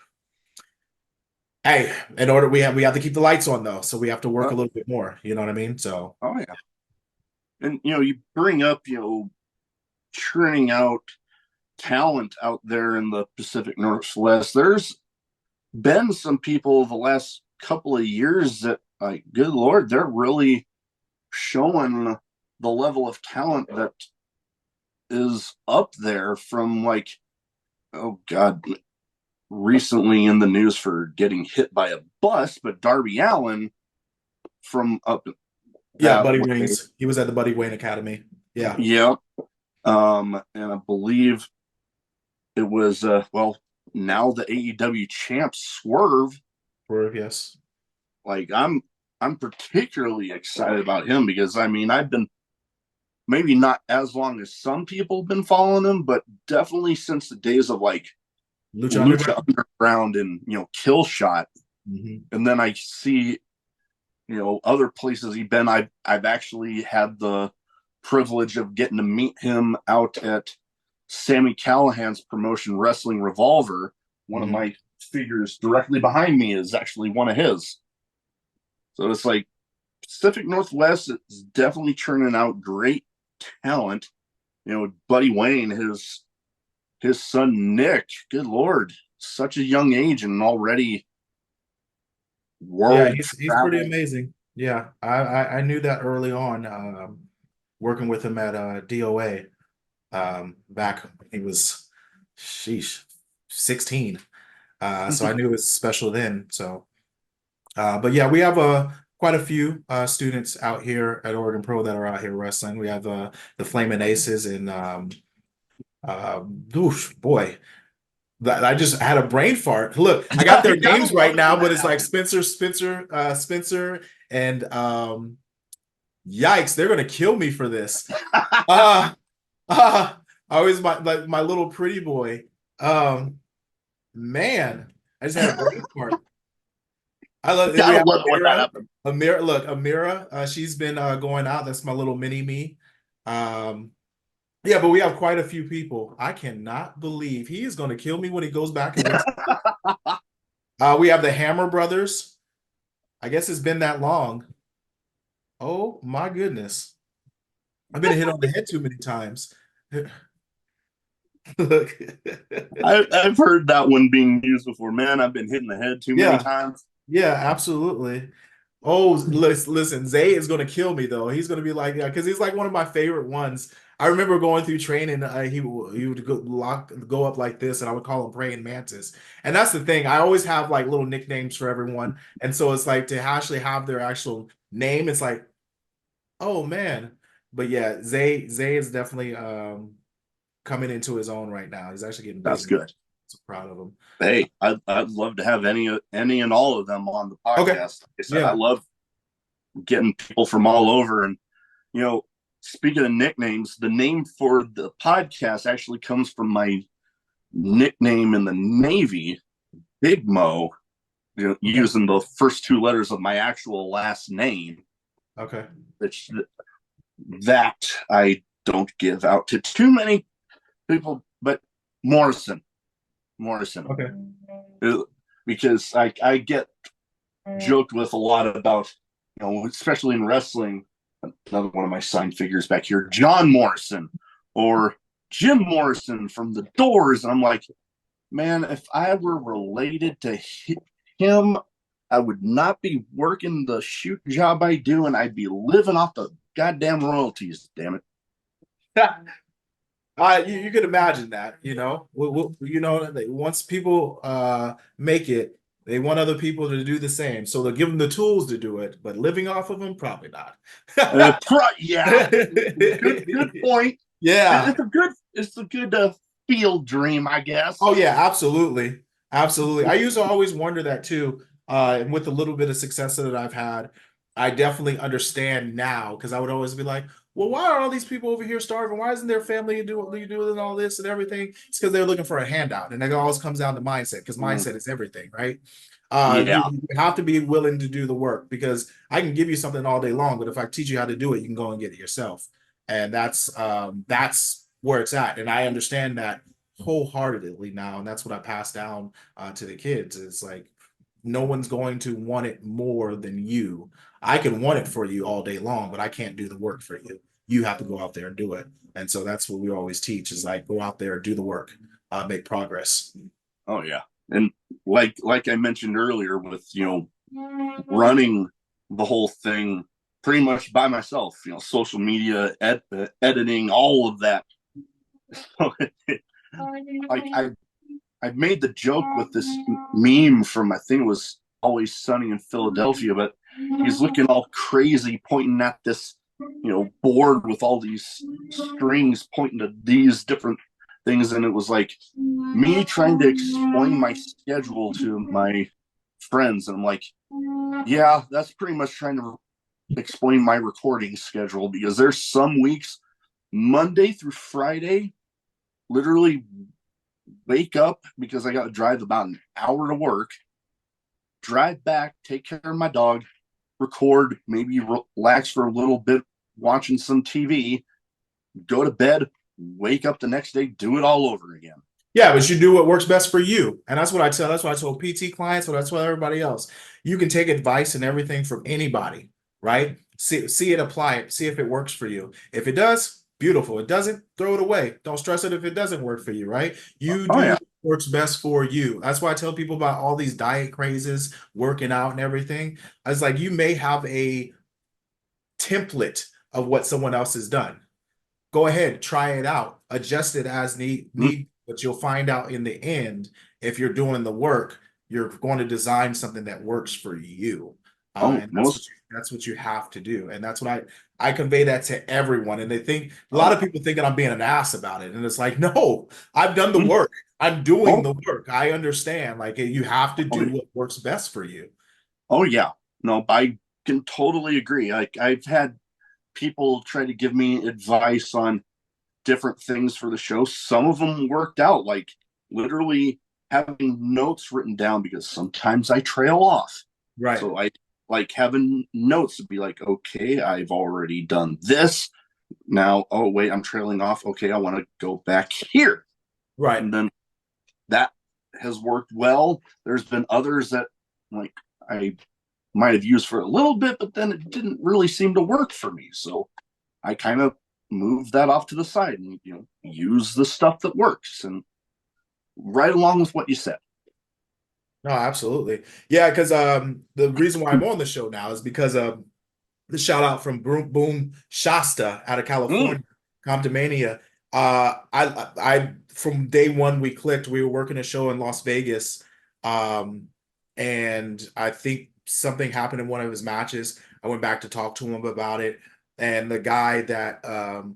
hey, in order we have to keep the lights on though, so we have to work a little bit more. You know what I mean? So Oh yeah. And you bring up, churning out talent out there in the Pacific Northwest. There's been some people the last couple of years that, like, good Lord, they're really showing the level of talent that is up there from, like, oh God, recently in the news for getting hit by a bus, but Darby Allin from up yeah, that Buddy way. Waynes. He was at the Buddy Wayne Academy. Yeah. Yeah. And I believe it was, now the AEW champ Swerve. Yes. Like, I'm particularly excited about him because, I mean, I've been, maybe not as long as some people have been following him, but definitely since the days of, like, Lucha Lucha Underground. Underground and, Kill Shot. Mhm. And then I see, other places he's been. I've actually had the privilege of getting to meet him out at Sammy Callahan's promotion, Wrestling Revolver, one of Mhm. my figures directly behind me is actually one of his. So it's like Pacific Northwest is definitely churning out great talent. Buddy Wayne, his son Nick, good Lord, such a young age and already Yeah, world he's pretty travel. amazing. Yeah, I knew that early on, working with him at DOA, back when he was, sheesh, 16. So I knew it was special then. So, but yeah, we have quite a few students out here at Oregon Pro that are out here wrestling. We have the Flaming Aces and oof, boy, I just had a brain fart. Look, I got their names right now, but it's like Spencer, and yikes, they're gonna kill me for this. Uh, I always my little pretty boy. Um, man, I just had a brain fart. I love we Gotta have love it when that Amira. happens. Look, Amira, she's been going out. That's my little mini me. Um, yeah, but we have quite a few people. I cannot believe he is going to kill me when he goes back and looks. We have the Hammer Brothers. I guess it's been that long. Oh my goodness. I've been hit on the head too many times. Look. I've heard that one being used before. Man, I've been hitting the head too many Yeah, times. yeah, absolutely. Oh, listen, Zay is gonna kill me though. He's gonna be like, yeah, because he's like one of my favorite ones. I remember going through training. He would go up like this, and I would call him praying mantis. And that's the thing. I always have like little nicknames for everyone, and so it's like to actually have their actual name. It's like, oh man. But yeah, Zay is definitely coming into his own right now. He's actually getting That's big. good. So proud of him. Hey, I'd love to have any and all of them on the Okay. podcast. Like I said, I Yeah. love getting people from all over. And, you know, speaking of nicknames, the name for the podcast actually comes from my nickname in the Navy, Big Mo, Okay. using the first two letters of my actual last name. Okay. Which that I don't give out to too many people, but Morrison. Morrison. Okay. Because I get joked with a lot about, especially in wrestling. Another one of my signed figures back here, John Morrison or Jim Morrison from the Doors. And I'm like, man, if I were related to him, I would not be working the shoot job I do, and I'd be living off the goddamn royalties. Damn it. You could imagine that, once people make it, they want other people to do the same. So they'll give them the tools to do it, but living off of them, probably not. Yeah, good point. Yeah. It's a good field dream, I guess. Oh yeah, absolutely. Absolutely. I used to always wonder that too. And with the little bit of success that I've had, I definitely understand now because I would always be like, well, why are all these people over here starving? Why isn't their family doing all this and everything? It's because they're looking for a handout. And it always comes down to mindset because mindset is everything, right? You, Yeah. you have to be willing to do the work because I can give you something all day long, but if I teach you how to do it, you can go and get it yourself. And that's where it's at. And I understand that wholeheartedly now, and that's what I pass down to the kids. It's like no one's going to want it more than you. I can want it for you all day long, but I can't do the work for you. You have to go out there and do it. And so that's what we always teach is like go out there, do the work, make progress. Oh yeah. And like I mentioned earlier with, running the whole thing pretty much by myself, social media, editing, all of that. like I made the joke with this meme from, I think it was Always Sunny in Philadelphia, but he's looking all crazy pointing at this, board with all these strings pointing to these different things. And it was like me trying to explain my schedule to my friends. And I'm like, yeah, that's pretty much trying to explain my recording schedule because there's some weeks, Monday through Friday, literally wake up because I got to drive about an hour to work, drive back, take care of my dog, record, maybe relax for a little bit, watching some TV, go to bed, wake up the next day, do it all over again. Yeah, but you do what works best for you. And that's what I tell, that's what I told PT clients, but that's what everybody else. You can take advice and everything from anybody, right? See it, apply it, see if it works for you. If it does, beautiful. It doesn't, throw it away. Don't stress it if it doesn't work for you, right? You Oh do yeah. what works best for you. That's why I tell people about all these diet crazes, working out and everything. I was like, you may have a template of what someone else has done. Go ahead, try it out, adjust it as Mm. need, but you'll find out in the end, if you're doing the work, you're going to design something that works for you. Oh, And most. that's what you have to do. And that's what I convey that to everyone. And they think, a lot Oh. of people thinking I'm being an ass about it. And it's like, no, I've done the Mm. work. I'm doing Oh. the work. I understand. Like, you have to Oh, do what works best for you. oh yeah. No, I can totally agree. Like I've had people try to give me advice on different things for the show. Some of them worked out, like literally having notes written down because sometimes I trail off. Right. So I like having notes to be like, okay, I've already done this. Now, oh wait, I'm trailing off. Okay, I want to go back here. Right. And then that has worked well. There's been others that like I might have used for a little bit, but then it didn't really seem to work for me. So I kind of moved that off to the side and use the stuff that works and right along with what you said. No, absolutely. Yeah, because the reason why I'm on the show now is because the shout out from Boom Shasta out of Mm. California, Comptomania. I from day one we clicked. We were working a show in Las Vegas, um, and I think something happened in one of his matches. I went back to talk to him about it, and the guy that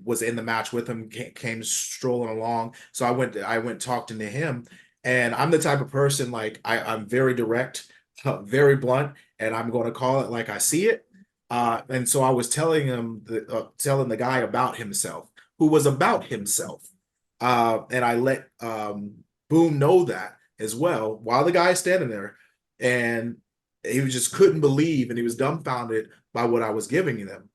was in the match with him came strolling along. So I went talking to him, and I'm the type of person, like, I'm very direct, very blunt, and I'm going to call it like I see it. And so I was telling the guy about himself, who was about himself. And I let Boom know that as well while the guy is standing there. And he just couldn't believe, and he was dumbfounded by what I was giving him.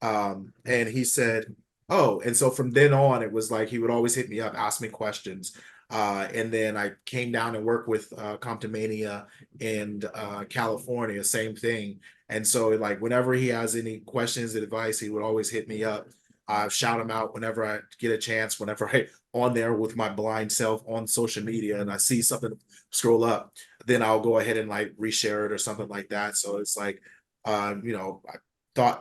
And he said, "Oh," and so from then on, it was like he would always hit me up, ask me questions. And then I came down and worked with Comptomania in California, same thing. And so, like, whenever he has any questions, advice, he would always hit me up. I shout him out whenever I get a chance, whenever I on there with my blind self on social media and I see something scroll up, then I'll go ahead and like reshare it or something like that. So it's like, I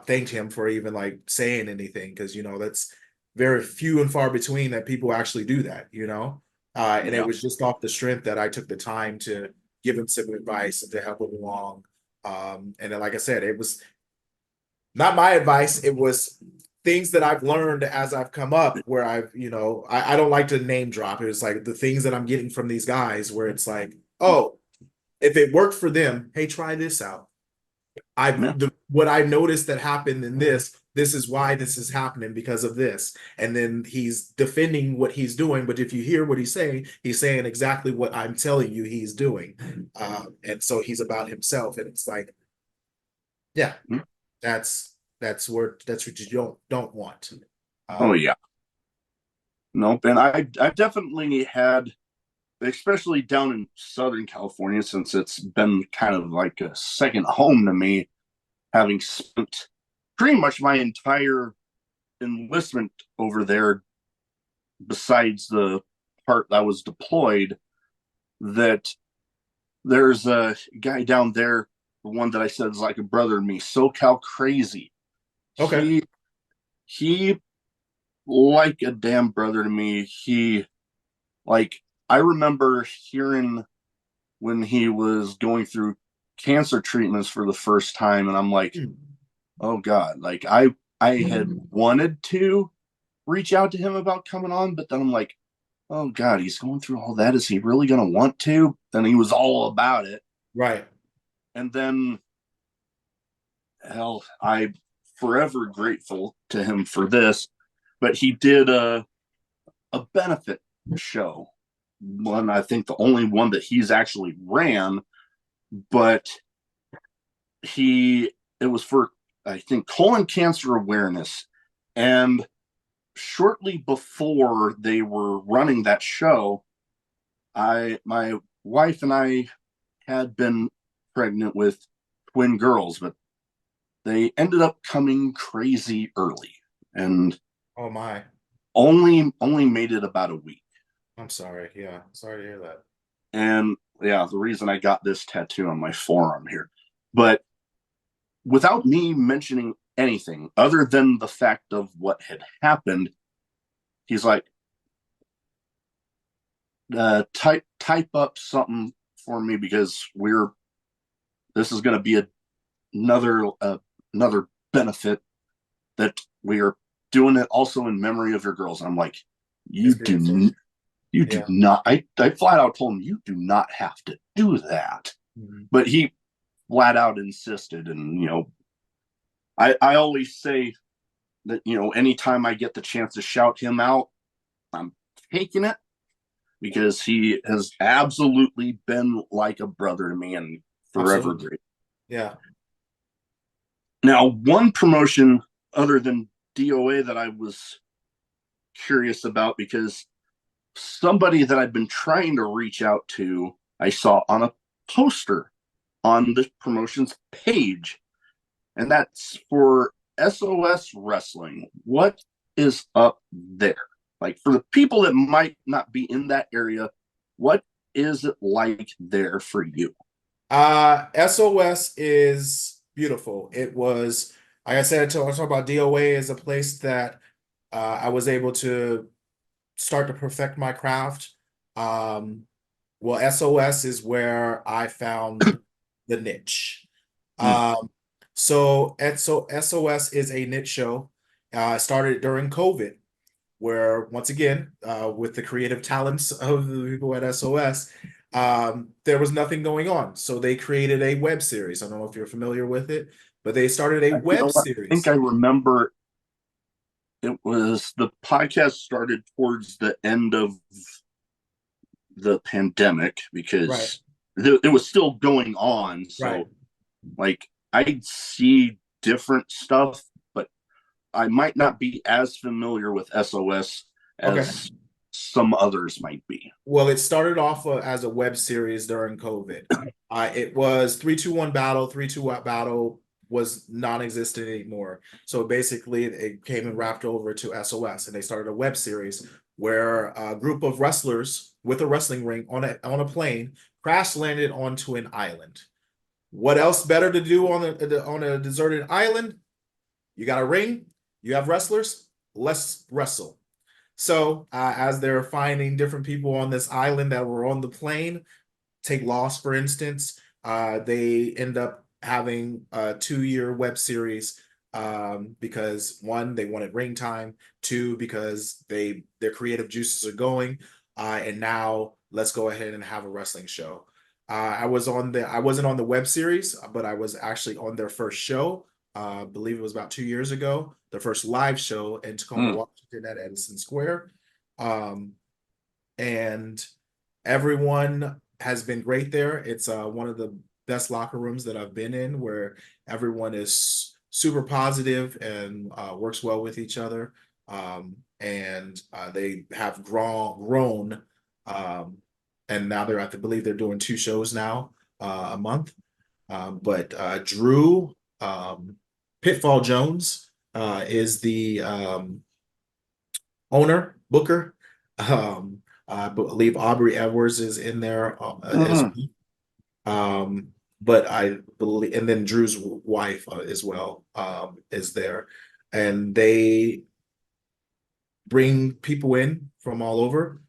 thanked him for even like saying anything, because that's very few and far between that people actually do that. And it Yeah. was just off the strength that I took the time to give him some advice and to help him along. And then, like I said, it was not my advice. It was things that I've learned as I've come up, where I don't like to name drop. It was like the things that I'm getting from these guys, where it's like, oh, if it worked for them, hey, try this out. Yeah. What I noticed that happened in this is why this is happening, because of this. And then he's defending what he's doing, but if you hear what he's saying exactly what I'm telling you he's doing. And so he's about himself, and it's like, yeah, Mm. that's what you don't want. Oh Um, yeah. Nope. And I've definitely had, especially down in Southern California, since it's been kind of like a second home to me, having spent pretty much my entire enlistment over there, besides the part that was deployed, that there's a guy down there, the one that I said is like a brother to me, SoCal Crazy. okay. He he like a damn brother to me. He like I remember hearing when he was going through cancer treatments for the first time, and I'm like, oh God, like I had wanted to reach out to him about coming on, but then I'm like, oh God, he's going through all that. Is he really gonna want to? Then he was all about it. Right. And then hell, I'm forever grateful to him for this. But he did a benefit show. One, I think the only one that he's actually ran, but it was for, I think, colon cancer awareness. And shortly before they were running that show, My wife and I had been pregnant with twin girls, but they ended up coming crazy early and Oh my. only made it about a week. I'm sorry. Yeah. Sorry to hear that. And yeah, the reason I got this tattoo on my forearm here. But without me mentioning anything other than the fact of what had happened, he's like, type up something for me because we're this is going to be another benefit that we are doing it also in memory of your girls. And I'm like, It's you beautiful. do you do Yeah. not. I flat out told him you do not have to do that, Mhm. but he flat out insisted. And I always say that anytime I get the chance to shout him out, I'm taking it because he has absolutely been like a brother to me and forever Absolutely. great. Yeah. Now, one promotion other than DOA that I was curious about because somebody that I've been trying to reach out to, I saw on a poster on the promotion's page, and that's for SOS Wrestling. What is up there? Like for the people that might not be in that area, what is it like there for you? SOS is beautiful. It was, like I said, I talk about DOA is a place that I was able to start to perfect my craft. Um, well, SOS is where I found the niche. Mm, Um, so SOS is a niche show. I started during COVID, where once again, with the creative talents of the people at SOS, there was nothing going on. So they created a web series. I don't know if you're familiar with it, but they started a you know web what? I think I series. remember it was the podcast started towards the end of the pandemic Right, because it was still going on. right. So, like, I'd see different stuff, but I might not be as familiar with SOS Okay. as some others might be. Well, it started off as a web series during COVID. It was 3-2-1 battle. 3-2 battle was non-existent anymore. So basically, it came and wrapped over to SOS, and they started a web series where a group of wrestlers with a wrestling ring on a plane crash landed onto an island. What else better to do on a deserted island? You got a ring, you have wrestlers, let's wrestle. So, as they're finding different people on this island that were on the plane, take Lost, for instance, they end up having a 2-year web series because one, they wanted ring time, two, because their creative juices are going, and now let's go ahead and have a wrestling show. I wasn't on the web series, but I was actually on their first show. I believe it was about 2 years ago, the first live show in Tacoma, Mm. Washington at Edison Square. Um, and everyone has been great there. It's one of the best locker rooms that I've been in, where everyone is super positive and works well with each other. And they have grown, um, and now they're I believe they're doing 2 shows now a month. But Drew Pitfall Jones is the owner, Booker. I believe Aubrey Edwards is in there as Mm. well. But I believe, and then Drew's wife as well is there, and they bring people in from all over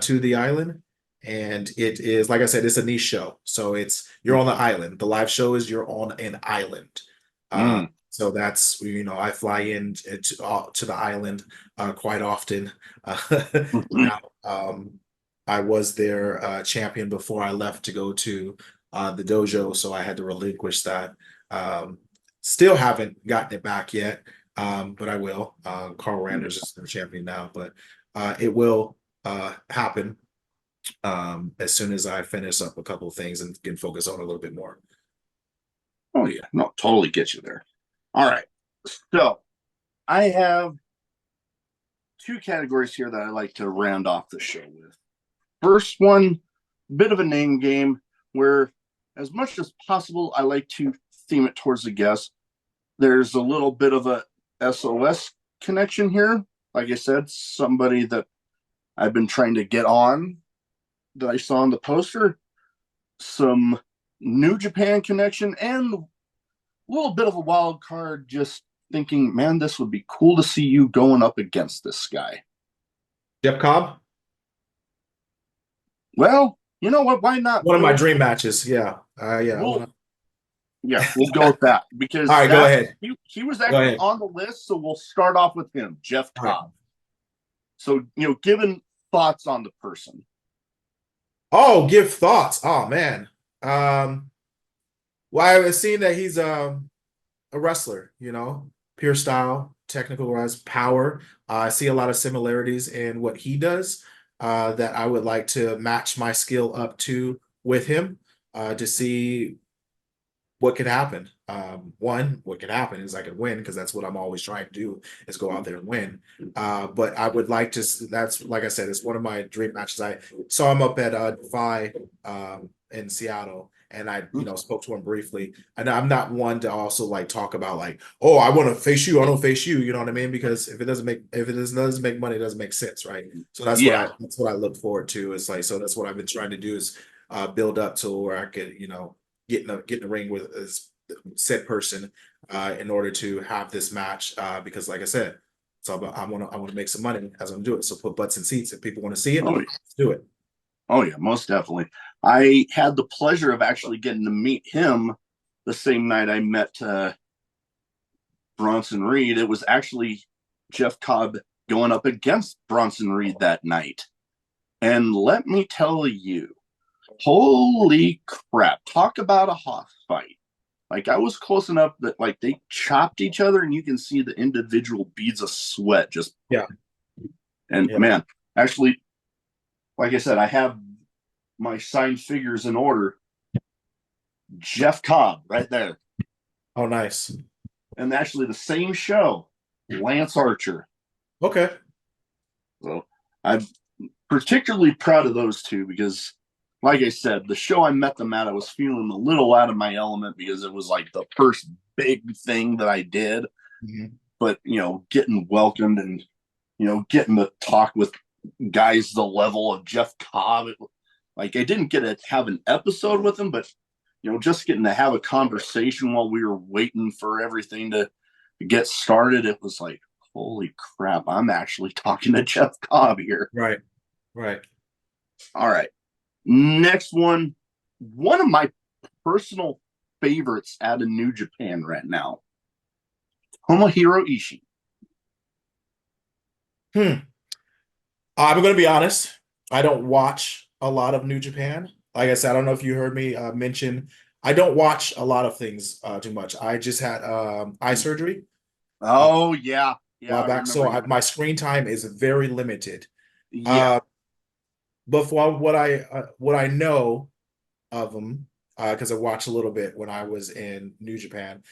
to the island. And it is, like I said, it's a niche show. So you're on the island. The live show is you're on an island. Mm. So that's, I fly in to the island quite often. Now, I was their champion before I left to go to the dojo, so I had to relinquish that. Um, Still haven't gotten it back yet, but I will. Carl Randers is the champion now, but it will happen as soon as I finish up a couple of things and can focus on a little bit more. Oh yeah, no, totally get you there. All right, so I have two categories here that I like to round off the show with. first one, bit of a name game where, as much as possible, I like to theme it towards the guest. There's a little bit of a SOS connection here. Like I said, somebody that I've been trying to get on that I saw on the poster, some New Japan connection, and a little bit of a wild card. Just thinking, man, this would be cool to see you going up against this guy. Jeff Cobb, Well, you know what? Why not? one of my dream matches. Yeah, yeah. We'll yeah, we'll go with that All because right, go ahead. he was Go actually ahead. on the list. So we'll start off with him, Jeff All right. Cobb. So given thoughts on the person. Oh, give thoughts. Oh man. Um, well, I've seen that he's a wrestler, pure style, technical wise, power. I see a lot of similarities in what he does that I would like to match my skill up to with him to see what could happen. One, what could happen is I could win because that's what I'm always trying to do is go out there and win. But I would like to. That's like I said, it's one of my dream matches. I saw him up at Defy in Seattle, and I spoke to him briefly. And I'm not one to also like talk about like, oh, I want to face you, I don't face you. You know what I mean? Because if it doesn't make money, it doesn't make sense, right? So that's what I look forward to. It's like so that's what I've been trying to do is build up to where I could get in the ring with said person in order to have this match because like I said, it's all about I want to make some money as I'm doing it. So put butts in seats. If people want to see it, let's do it. Oh yeah, most definitely. I had the pleasure of actually getting to meet him the same night I met Bronson Reed. It was actually Jeff Cobb going up against Bronson Reed that night. And let me tell you, holy crap, talk about a hot fight. Like I was close enough that like they chopped each other and you can see the individual beads of sweat just yeah. And man, actually, like I said, I have my signed figures in order. Jeff Cobb right there. Oh, nice. And actually the same show, Lance Archer. Okay. So I'm particularly proud of those two because like I said, the show I met them at, I was feeling a little out of my element because it was like the first big thing that I did. Mm-hmm. But, getting welcomed and, getting to talk with guys the level of Jeff Cobb. Like I didn't get to have an episode with him, but, just getting to have a conversation while we were waiting for everything to get started. It was like, holy crap, I'm actually talking to Jeff Cobb here. Right. Right. All right. Next one of my personal favorites out of New Japan right now, Tomohiro Ishii. I'm going to be honest. I don't watch a lot of New Japan. Like I said, I don't know if you heard me mention. I don't watch a lot of things too much. I just had eye surgery. Oh yeah, yeah. Back, so my screen time is very limited. Yeah. But for what I know of them, because I watched a little bit when I was in New Japan,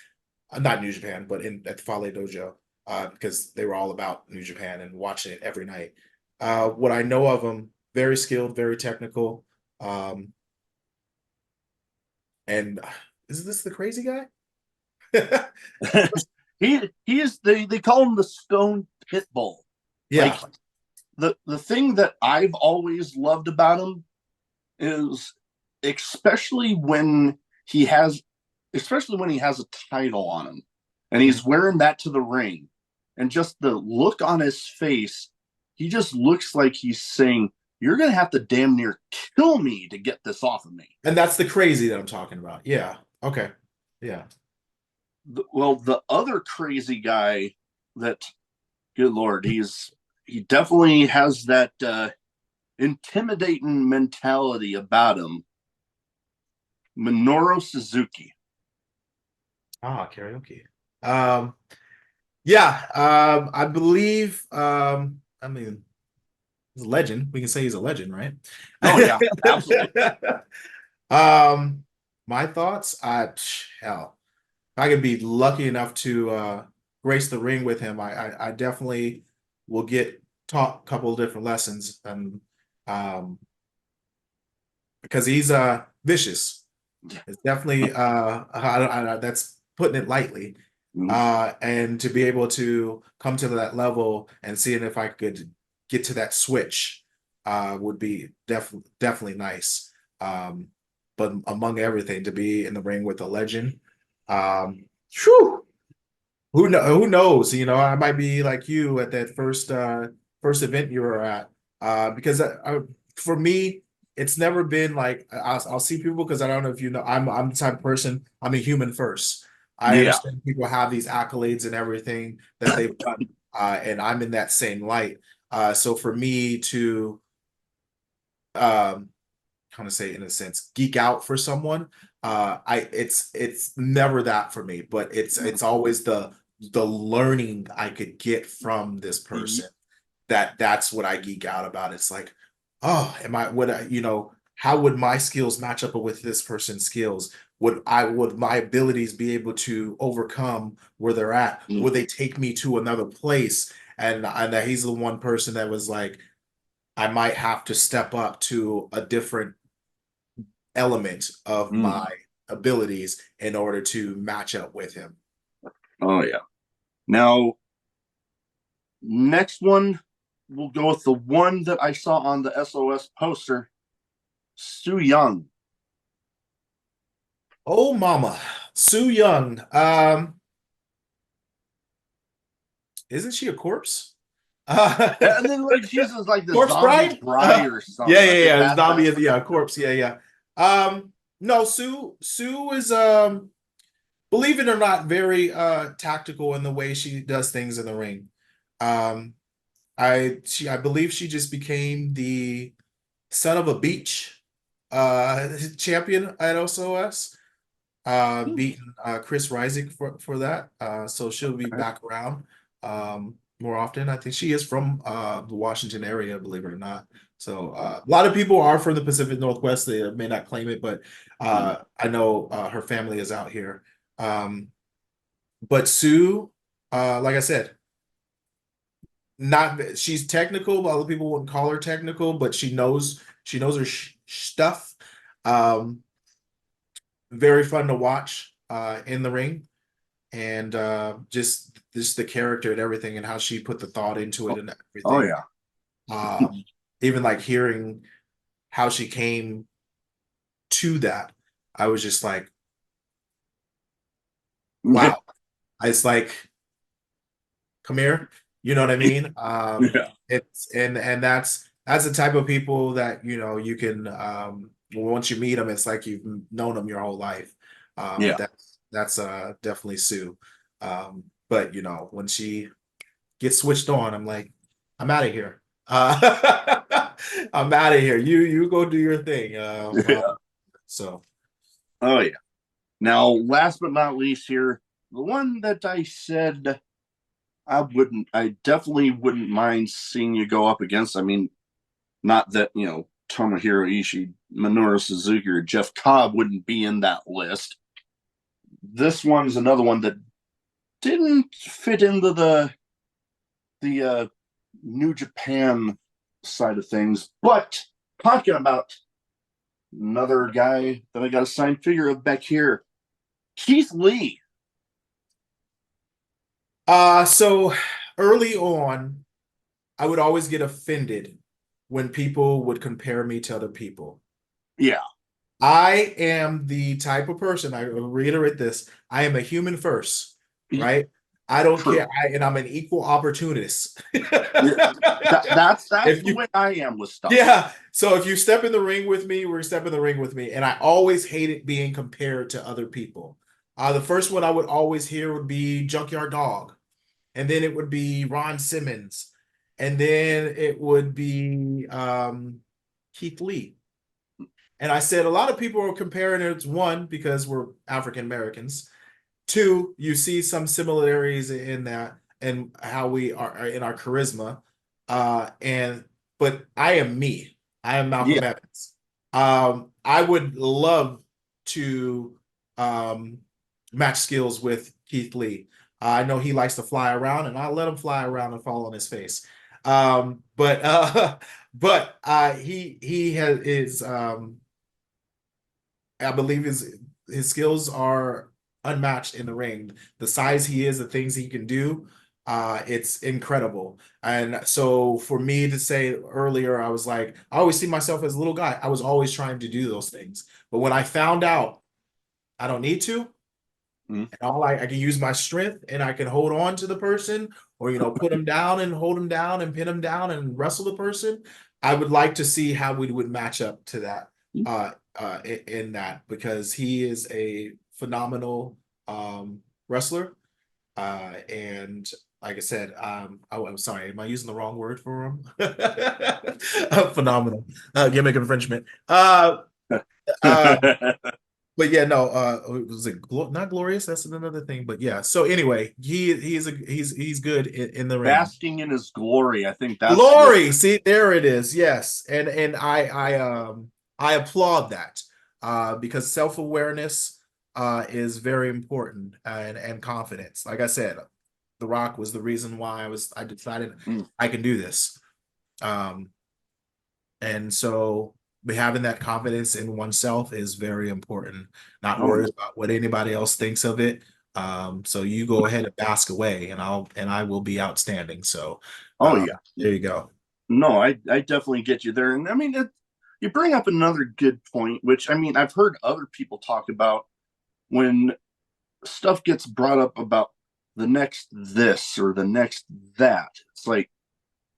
not New Japan, but at the Fale Dojo, because they were all about New Japan and watching it every night. What I know of them, very skilled, very technical. And is this the crazy guy? he is they call him the Stone Pitbull. Yeah. Like the thing that I've always loved about him is especially when he has a title on him and he's wearing that to the ring and just the look on his face, he just looks like he's saying, you're going to have to damn near kill me to get this off of me. And that's the crazy that I'm talking about. Yeah. Okay. Yeah. Well, the other crazy guy that, good Lord, he definitely has that intimidating mentality about him. Minoru Suzuki. Karaoke. Yeah. I believe. I mean, he's a legend. We can say he's a legend, right? Oh yeah, absolutely. My thoughts. Hell, if I could be lucky enough to grace the ring with him, I definitely will get taught a couple of different lessons and because he's vicious. It's definitely that's putting it lightly. Mm, And to be able to come to that level and seeing if I could get to that switch would be definitely nice. But among everything, to be in the ring with a legend, whew, who knows? You know, I might be like you at that first event you were at. Because for me, it's never been like I'll see people because I don't know if you know I'm the type of person, I'm a human first. I yeah. understand people have these accolades and everything that they've done, and I'm in that same light. So for me to um kind of say in a sense geek out for someone, I it's never that for me, but it's always the learning I could get from this Y- person, that's what I geek out about. It's like, oh, am I would I, how would my skills match up with this person's skills? Would my abilities be able to overcome where they're at? mm, Would they take me to another place? And he's the one person that was like, I might have to step up to a different element of my mm. abilities in order to match up with him. Oh yeah. Now, next one, we'll go with the one that I saw on the SOS poster, Su Young. Oh, mama, Sue Young. Isn't she a corpse? And then like she's just like the Corpse zombie Bride? bride or Yeah, something. I yeah, think yeah. that Zombie that's is, what yeah, it corpse. is. Yeah, yeah. No, Sue is believe it or not, very tactical in the way she does things in the ring. Um, I believe she just became the son of a beach champion at OSOS, beating Chris Ryzik for that. So she'll be Okay. back around more often. I think she is from the Washington area, believe it or not. So a lot of people are from the Pacific Northwest. They may not claim it, but I know her family is out here. Um, but Sue, like I said, not she's technical, but other people wouldn't call her technical, but she knows her stuff. Um, very fun to watch in the ring, and just the character and everything, and how she put the thought into it Oh, and oh everything. yeah. Um, even like hearing how she came to that, I was just like, Yeah. wow. It's like, come here. You know what I mean? Yeah. It's and that's the type of people that you can once you meet them, it's like you've known them your whole life. Yeah. That's definitely Sue. But when she gets switched on, I'm like, I'm out of here. I'm out of here. You go do your thing. Yeah. So Oh yeah. Now, last but not least here, the one that I said I definitely wouldn't mind seeing you go up against. I mean, not that, Tomohiro Ishii, Minoru Suzuki, or Jeff Cobb wouldn't be in that list. This one's another one that didn't fit into the New Japan side of things, but talking about another guy that I got a signed figure of back here, Keith Lee. so early on, I would always get offended when people would compare me to other people. Yeah, I am the type of person, I reiterate this, I am a human first, right? I don't care. true. And I'm an equal opportunist. Yeah, that's If the you way I am with stuff. Yeah. So if you step in the ring with me, we're step in the ring with me. And I always hated being compared to other people. The first one I would always hear would be Junkyard Dog. And then it would be Ron Simmons. And then it would be Keith Lee. And I said a lot of people are comparing it to one because we're African Americans. Two, you see some similarities in that and how we are in our charisma. And but I am me. I am Yeah, Malcolm Evans. I would love to um, match skills with Keith Lee. I know he likes to fly around, and I'll let him fly around and fall on his face. But but he has is I believe his skills are unmatched in the ring. The size he is, the things he can do, it's incredible. And so for me to say earlier, I was like, I always see myself as a little guy. I was always trying to do those things. But when I found out I don't need to, Mm. and I can use my strength and I can hold on to the person or, put him down and hold him down and pin him down and wrestle the person. I would like to see how we would match up to that in that because he is a phenomenal wrestler. And like I said, I'm sorry, am I using the wrong word for him? Phenomenal. Gimmick infringement. Uh, but yeah, no, was it not glorious? That's another thing. But yeah, so anyway, he's good in the ring. Basking in his glory. I think that's what. Glory, see, there it is. Yes, and I applaud that because self-awareness is very important and confidence. Like I said, The Rock was the reason why I decided Mm. I can do this. And so having that confidence in oneself is very important. Not Oh, worried about what anybody else thinks of it. So you go ahead and bask away, and I will be outstanding. So oh yeah. there you go. No, I definitely get you there. And I mean, you bring up another good point, which I mean, I've heard other people talk about when stuff gets brought up about the next this or the next that. It's like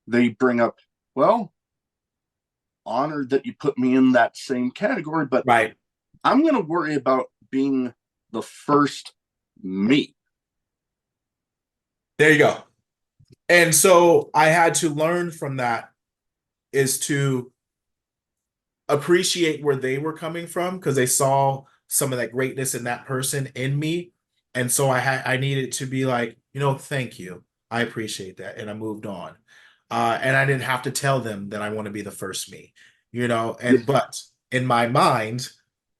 they bring up, well, honored that you put me in that same category, but Right. I'm going to worry about being the first me. There you go. And so I had to learn from that is to appreciate where they were coming from because they saw some of that greatness in that person in me. And so I needed to be like, thank you. I appreciate that. And I moved on. And I didn't have to tell them that I want to be the first me, Yeah. but in my mind,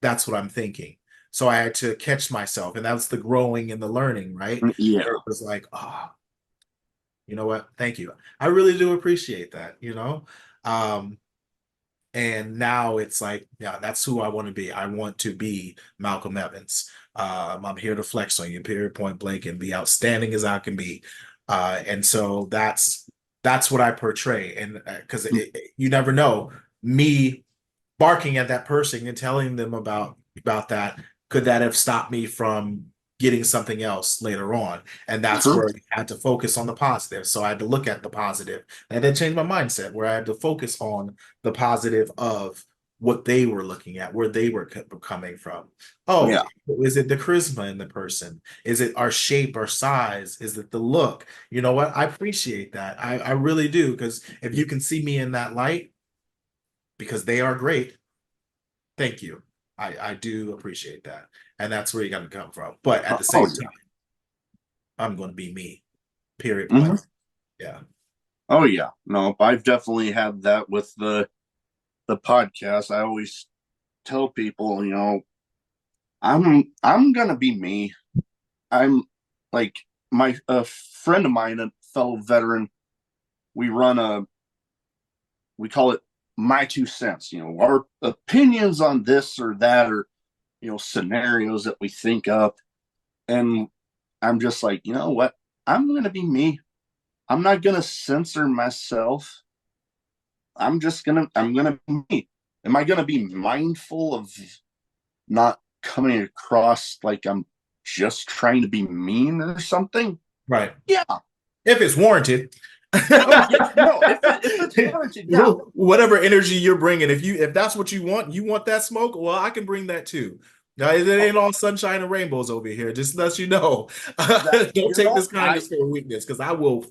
that's what I'm thinking. So I had to catch myself, and that's the growing and the learning, right? Yeah. Where it was like, oh, you know what? Thank you. I really do appreciate that. Um, and now it's like, yeah, that's who I want to be. I want to be Malcolm Evans. I'm here to flex on you, period, point blank, and be outstanding as I can be. And so that's what I portray. And because you never know, me barking at that person and telling them about that, could that have stopped me from getting something else later on? And that's True. where I had to focus on the positive. So I had to look at the positive and then change my mindset where I had to focus on the positive of what they were looking at, where they were coming from. Oh, Yeah. is it the charisma in the person? Is it our shape, our size? Is it the look? You know what? I appreciate that. I really do. Because if you can see me in that light, because they are great, thank you. I do appreciate that. And that's where you got to come from. But at the Oh, same yeah. time, I'm going to be me, period, point. Mm-hmm. Yeah. Oh, yeah. No, I've definitely had that with the podcast. I always tell people, I'm gonna be me. I'm like my a friend of mine, a fellow veteran. We run we call it my 2 cents. Our opinions on this or that, or scenarios that we think up. And I'm just like, you know what? I'm gonna be me. I'm not gonna censor myself. I'm gonna be me. Am I gonna be mindful of not coming across like I'm just trying to be mean or something? Right. Yeah. If it's warranted. Oh yeah. No. If it's warranted, yeah. Whatever energy you're bringing, if that's what you want that smoke, well, I can bring that too. Now, it Oh, ain't all sunshine and rainbows over here. Just let you know. that Don't take this I kindness for a weakness because I will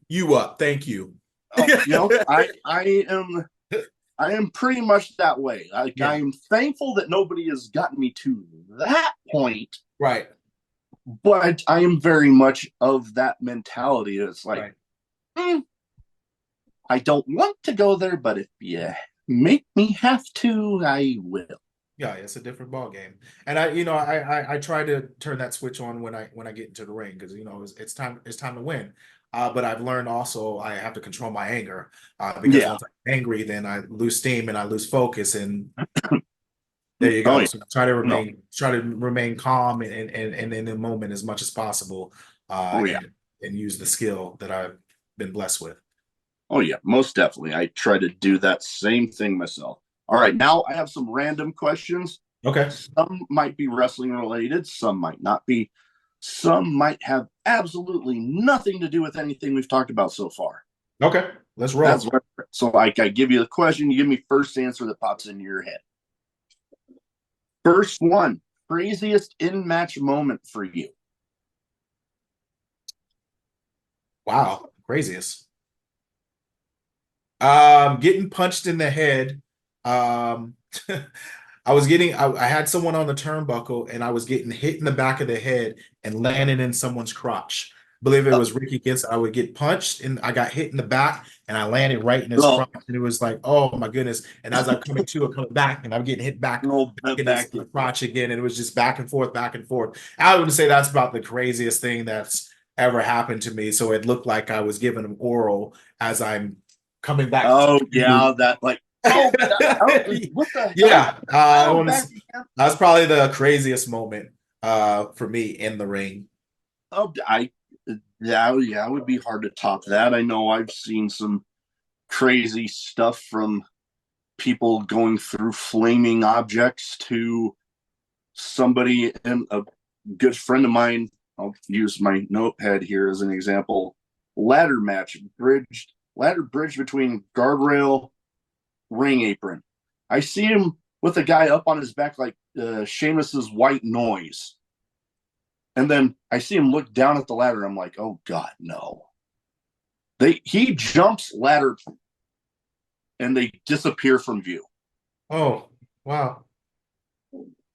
you up. Thank you. oh I am pretty much that way. Like I Yeah. am thankful that nobody has gotten me to that point, Right. but I am very much of that mentality. It's like, Right. mm, I don't want to go there, but if you make me have to, I will. Yeah, it's a different ball game, and I try to turn that switch on when I get into the ring because it's time to win. But I've learned also I have to control my anger because Yeah. once I'm angry, then I lose steam and I lose focus, and There you Oh go. yeah. So No. try to remain calm and in the moment as much as possible, Oh yeah. and use the skill that I've been blessed with. Oh yeah. Most definitely. I try to do that same thing myself. All right. Now I have some random questions. Okay. Some might be wrestling related. Some might not be. Some might have absolutely nothing to do with anything we've talked about so far. Okay. Let's That's roll. what. So I give you the question. You give me first answer that pops into your head. First one, craziest in match moment for you. Wow. Craziest. Getting punched in the head. Um, I had someone on the turnbuckle and I was getting hit in the back of the head and landing in someone's crotch. I believe it was Ricky Gets. I would get punched and I got hit in the back and I landed right in his Oh, crotch. And it was like, oh my goodness. And as I'm coming back and I'm getting hit back no, in his back. crotch again. And it was just back and forth, back and forth. I would say that's about the craziest thing that's ever happened to me. So it looked like I was giving him oral as I'm coming back. Oh yeah, that like. Oh, what the hell? Yeah, Oh, back again. that's probably the craziest moment for me in the ring. Oh, yeah, it would be hard to top that. I know I've seen some crazy stuff from people going through flaming objects to somebody and a good friend of mine. I'll use my notepad here as an example. Ladder bridge between guardrail, ring apron. I see him with a guy up on his back like Sheamus's white noise. And then I see him look down at the ladder. I'm like, oh God, no. He jumps ladder and they disappear from view. Oh, wow.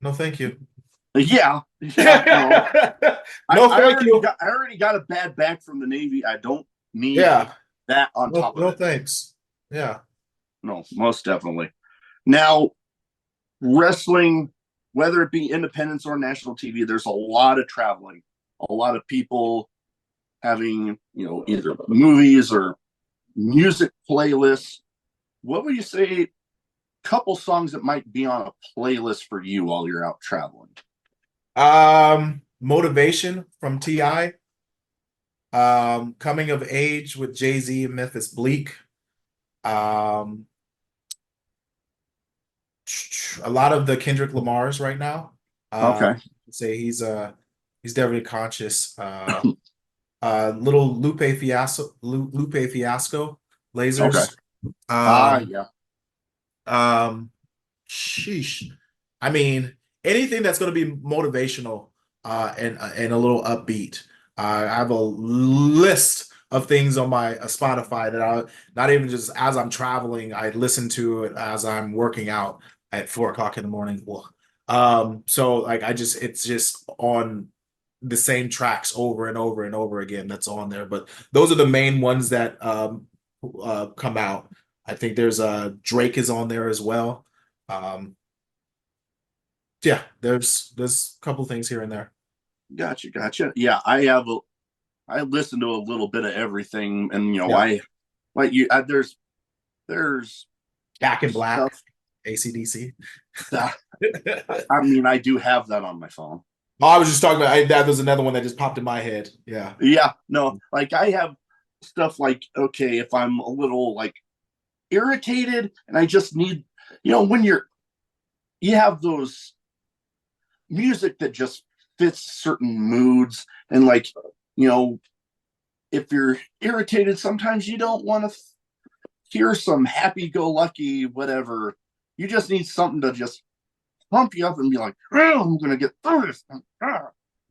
No, thank you. Yeah, no. No, thank you. I already got a bad back from the Navy. I don't need Yeah, that on no, top of no, it. thanks. Yeah. No, most definitely. Now, wrestling, whether it be independence or national TV, there's a lot of traveling, a lot of people having, either movies or music playlists. What would you say? Couple songs that might be on a playlist for you while you're out traveling. Motivation from Ti. Coming of age with Jay-Z and Memphis Bleak. Um, a lot of the Kendrick Lamar's right now. Okay. Say he's definitely conscious. Little Lupe Fiasco, Okay. lasers. Ah, yeah. Um, sheesh. I mean, anything that's going to be motivational and a little upbeat. I have a list of things on my Spotify that I not even just as I'm traveling, I listen to it as I'm working out at 4 o'clock in the morning. So like it's just on the same tracks over and over and over again that's on there. But those are the main ones that come out. I think there's Drake is on there as well. Um, yeah, there's a couple things here and there. Gotcha. Yeah, I listen to a little bit of everything, and Yeah, I like you. There's Back in Black, stuff ACDC. that I mean, I do have that on my phone. Oh, I was just talking about that was another one that just popped in my head. Yeah. Yeah, no, like I have stuff like, okay, if I'm a little like irritated and I just need, when you have those music that just fits certain moods, and like, you know if you're irritated, sometimes you don't want to hear some happy-go-lucky whatever. You just need something to just pump you up and be like, oh, I'm gonna get through this.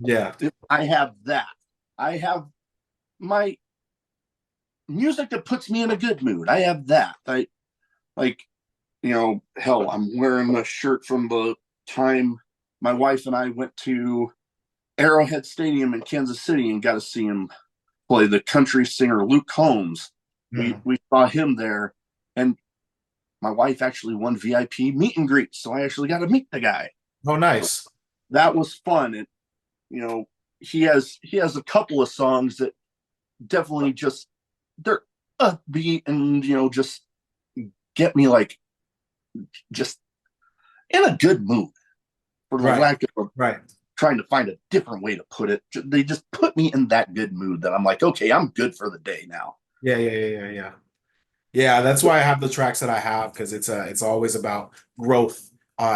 Yeah. I have that. I have my music that puts me in a good mood. I have that. I like, hell, I'm wearing a shirt from the time my wife and I went to Arrowhead Stadium in Kansas City and got to see him play, the country singer Luke Combs. Mm. We saw him there, and my wife actually won VIP meet and greet, so I actually got to meet the guy. Oh, So nice. that was fun. And he has a couple of songs that definitely just, they're upbeat and just get me like, just in a good mood, for the Right. lack of Right. trying to find a different way to put it. They just put me in that good mood that I'm like, okay, I'm good for the day now. Yeah, yeah, yeah, yeah, yeah. Yeah, that's why I have the tracks that I have because it's always about growth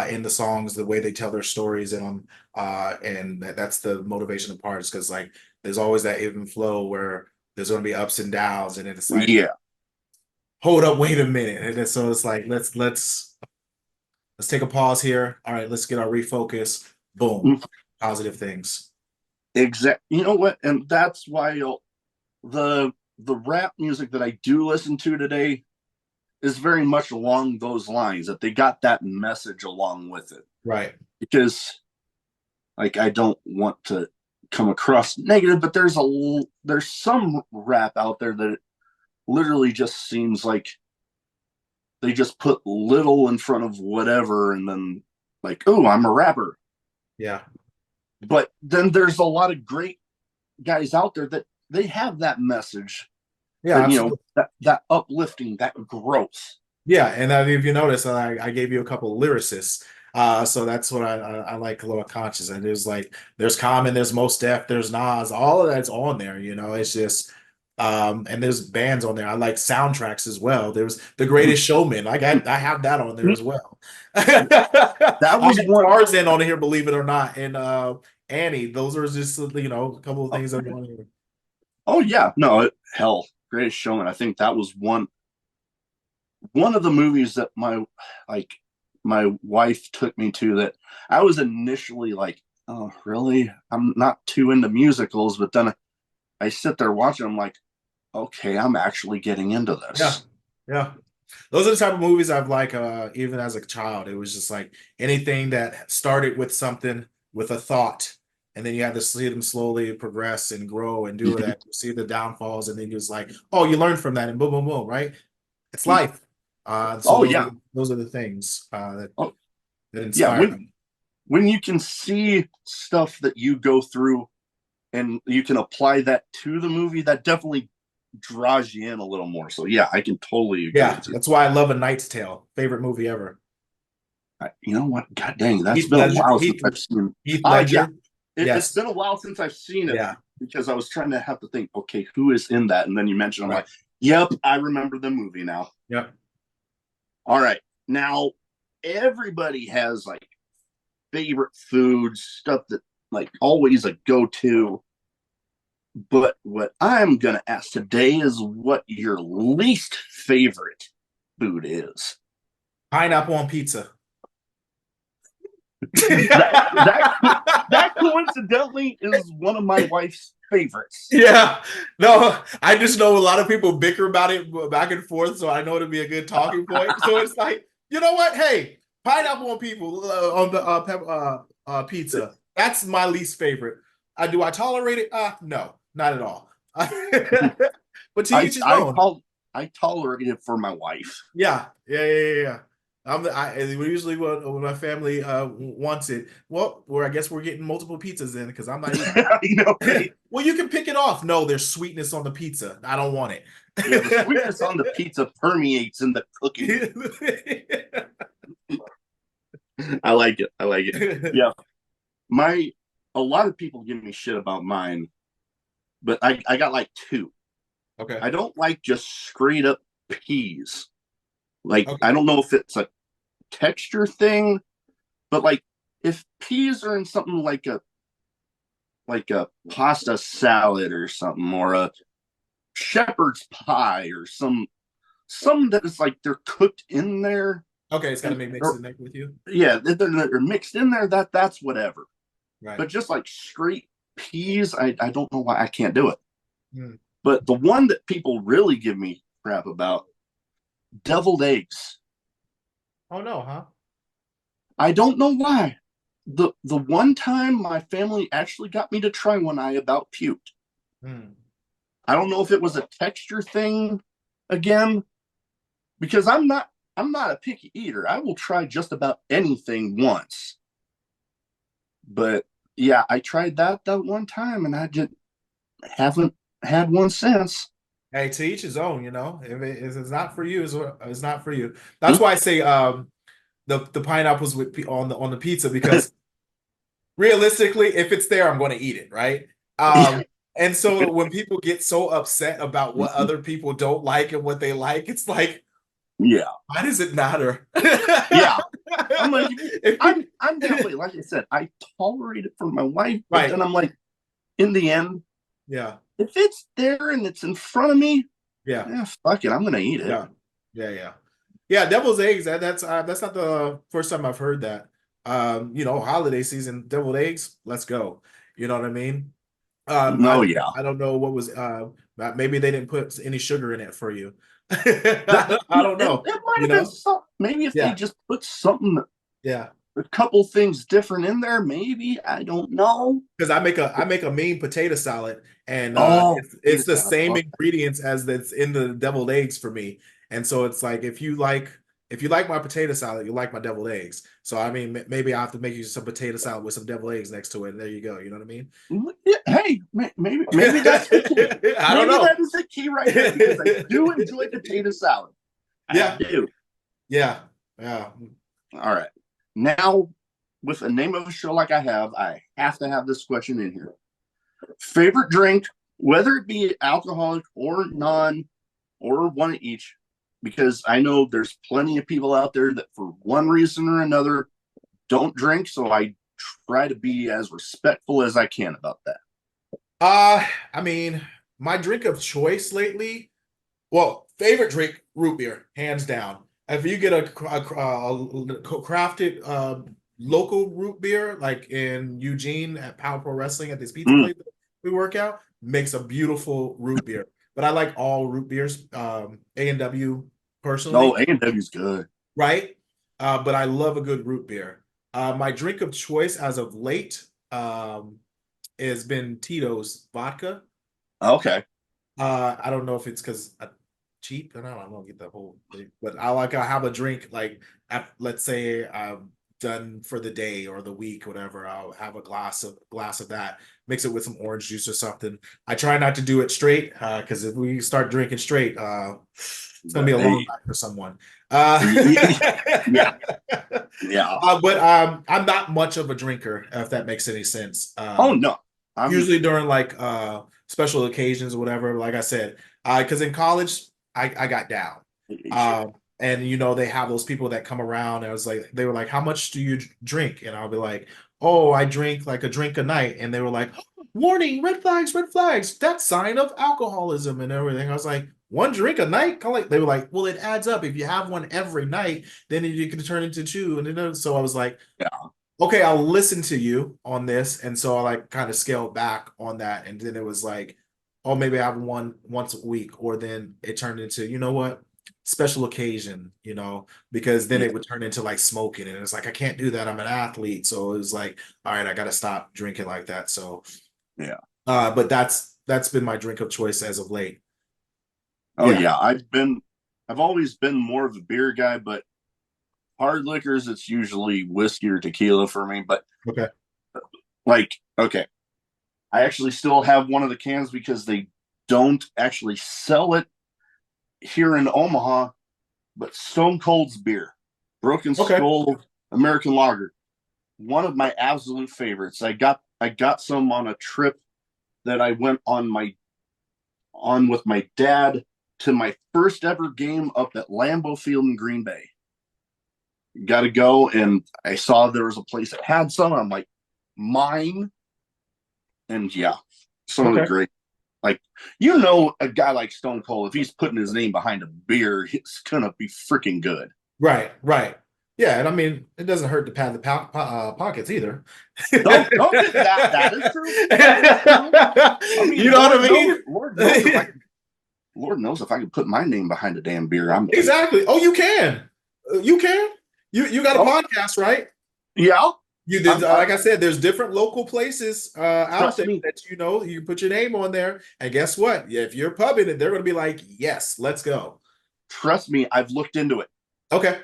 in the songs, the way they tell their stories in them, and that's the motivation of parts because like there's always that even flow where there's going to be ups and downs, and then it's like, Yeah, hold up, wait a minute, and then, so it's like let's take a pause here. All right, let's get our refocus. Boom, positive things. exact. You know what? And that's why the rap music that I do listen to today is very much along those lines. That they got that message along with it. Right. Because like I don't want to come across negative, but there's some rap out there that literally just seems like they just put little in front of whatever and then like, oh, I'm a rapper. Yeah. But then there's a lot of great guys out there that they have that message Yeah, that absolutely. that uplifting, that growth. Yeah, and if you notice, I gave you a couple of lyricists. So that's what I like a little conscious. And there's like there's Common, there's Mos Def, there's Nas, all of that's on there, you know. It's just and there's bands on there. I like soundtracks as well. There's The Greatest Showman. I have that on there as well. That I was have one. Tarzan on here, believe it or not, and Annie. Those are just a couple of things that are on here. Oh yeah, no, hell, Greatest Showman. I think that was one of the movies that like my wife took me to that I was initially like, oh really? I'm not too into musicals, but then I sit there watching. I'm like, okay, I'm actually getting into Yeah, this. yeah. Those are the type of movies I've like even as a child. It was just like anything that started with something with a thought, and then you had to see them slowly progress and grow and do that. You see the downfalls, and then you're just like, oh, you learn from that, and boom, boom, boom, right? It's life. So Oh yeah, those are the things oh that yeah. inspire them. When you can see stuff that you go through and you can apply that to the movie, that definitely draws you in a little more. So yeah, I can totally agree Yeah, with you. that's why I love A Knight's Tale. Favorite movie ever. You know what? God dang, that's Heath been a Ledger. while since I've seen. Heath Yeah, Ledger. it's Yes. been a while since I've seen it Yeah. because I was trying to have to think. Okay, who is in that? And then you mentioned, I'm Right. like, yep, I remember the movie now. Yep. All right, now everybody has like favorite foods, stuff that like always a go to. But what I'm going to ask today is what your least favorite food is. Pineapple on pizza. that that coincidentally is one of my wife's favorites. Yeah, no, I just know a lot of people bicker about it back and forth, so I know it'd be a good talking point. So it's like, you know what? Hey, pineapple on people on the pizza. That's my least favorite. Do I tolerate it? No, not at all. But to I each his I own. tol- I tolerate it for my wife. Yeah, yeah, yeah, yeah, yeah. We usually when my family wants it. Well, I guess we're getting multiple pizzas in because I'm not eating. I know, right? Well, you can pick it off. No, there's sweetness on the pizza. I don't want Yeah, the sweetness on the pizza permeates in the cooking. it. I like it. I like it. Yeah, my a lot of people give me shit about mine, but I got like two. Okay. I don't like just straight up peas. Like Okay. I don't know if it's a texture thing, but like if peas are in something like a pasta salad or something, or a shepherd's pie or some that is like they're cooked in there, Okay. It's got to and be mixed in there with you. yeah, they're mixed in there. That's whatever. Right. But just like straight peas, I don't know why I can't do it. Hmm. But the one that people really give me crap about, deviled eggs. Oh no, huh? I don't know why. The one time my family actually got me to try one, I about puked. Hmm. I don't know if it was a texture thing again, because I'm not a picky eater. I will try just about anything once. But yeah, I tried that one time and I just haven't had one since. Hey, to each his own. If it's not for you, it's not for you. That's why I say the pineapples on the pizza because realistically, if it's there, I'm going to eat it, right? Yeah. And so when people get so upset about what other people don't like and what they like, it's like, Yeah. why does it matter? Yeah. I'm like, If you- I'm that way. Like I said, I tolerate it for my wife, but right. then I'm like, in the end, Yeah. if it's there and it's in front of me, Yeah. fuck it, I'm gonna eat it. Yeah. Yeah. Yeah. Yeah. Devil's eggs. That's not the first time I've heard that. Holiday season, deviled eggs. Let's go. You know what I mean? No, yeah. I don't know what was maybe they didn't put any sugar in it for you. That I don't know. it might You have been know? some. Maybe if they Yeah. just put something, Yeah. a couple things different in there. Maybe I don't know. Because I make a mean potato salad, and Oh, it's potato the salad. same Oh, ingredients as that's in the deviled eggs for me. And so it's like if you like my potato salad, you like my deviled eggs. So I mean, maybe I have to make you some potato salad with some deviled eggs next to it, and there you go. You know what I mean? yeah, hey, maybe that's the key. I don't Maybe know. that is the key right there because I do enjoy potato salad. I Yeah, do. yeah, yeah. All right. Now, with a name of a show like I have to have this question in here. Favorite drink, whether it be alcoholic or non, or one of each, because I know there's plenty of people out there that, for one reason or another, don't drink. So I try to be as respectful as I can about that. I mean, my drink of choice lately. Well, favorite drink, root beer, hands down. If you get a crafted local root beer, like in Eugene at Power Pro Wrestling at this pizza Mm. place that we work out, makes a beautiful root beer. But I like all root beers, A&W No, personally, A&W's good. right? But I love a good root beer. My drink of choice as of late has been Tito's vodka. Okay. I don't know if it's because cheap, and I don't get the whole thing, but I have a drink like let's say I'm done for the day or the week, whatever. I'll have a glass of that, mix it with some orange juice or something. I try not to do it straight because if we start drinking straight, it's gonna be a long night for someone. Yeah. Yeah. But I'm not much of a drinker, if that makes any sense. Oh no. I'm Usually during like special occasions or whatever, like I said, because in college I got down. And they have those people that come around and I was like, they were like, how much do you drink? And I'll be like, oh, I drink like a drink a night. And they were like, warning, red flags, that's sign of alcoholism and everything. I was like, one drink a night? They were like, well, it adds up. If you have one every night, then you can turn into two. And so I was like, yeah. okay, I'll listen to you on this. And so I like kind of scaled back on that. And then it was like, oh, maybe I have one once a week. Or then it turned into, you know what? Special occasion, because then it would turn into like smoking. And it's like, I can't do that. I'm an athlete. So it was like, all right, I got to stop drinking like that. So, Yeah. but that's been my drink of choice as of late. Oh Yeah. yeah. I've always been more of a beer guy, but hard liquors, it's usually whiskey or tequila for me. But Okay. like, okay, I actually still have one of the cans because they don't actually sell it here in Omaha. But Stone Cold's beer, Broken Okay. Skull American Lager, one of my absolute favorites. I got some on a trip that I went on with my dad to my first ever game up at Lambeau Field in Green Bay. Got to go, and I saw there was a place that had some. I'm like, mine, and yeah, some of the Okay. great. Like, a guy like Stone Cold, if he's putting his name behind a beer, it's gonna be freaking good. Right. Right. Yeah. And I mean, it doesn't hurt to pad the pockets either. Don't that is true. That is true. I mean, You know what I mean? Lord knows if I could put my name behind a damn beer, I'm Exactly. Oh, you can. You can. You got a oh podcast, right? yeah. You did, like I said, there's different local places out Trust there me. that you can put your name on there, and guess what? Yeah, if you're pubbing it, they're going to be like, "Yes, let's go." Trust me, I've looked into it. Okay,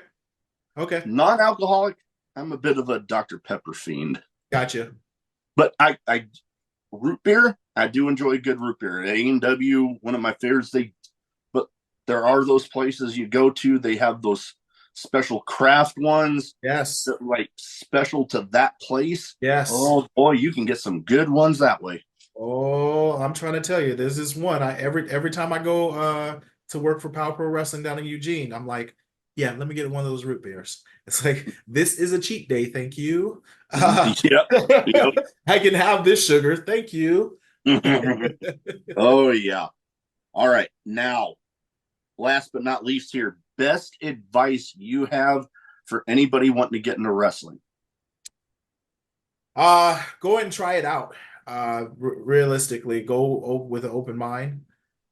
okay, Non-alcoholic, I'm a bit of a Dr. Pepper fiend. gotcha. But I root beer, I do enjoy good root beer. A&W, one of my favorites. But there are those places you go to, they have those special craft ones Yes. that like special to that place. Yes. Oh boy, you can get some good ones that way. Oh, I'm trying to tell you, there's this one. I every time I go to work for Power Pro Wrestling down in Eugene, I'm like, yeah, let me get one of those root beers. It's like this is a cheat day, thank you. Yep. Yep. I can have this sugar, thank you. Oh yeah. All right. Now, last but not least here, best advice you have for anybody wanting to get into wrestling. Go ahead and try it out. Realistically, go with an open mind.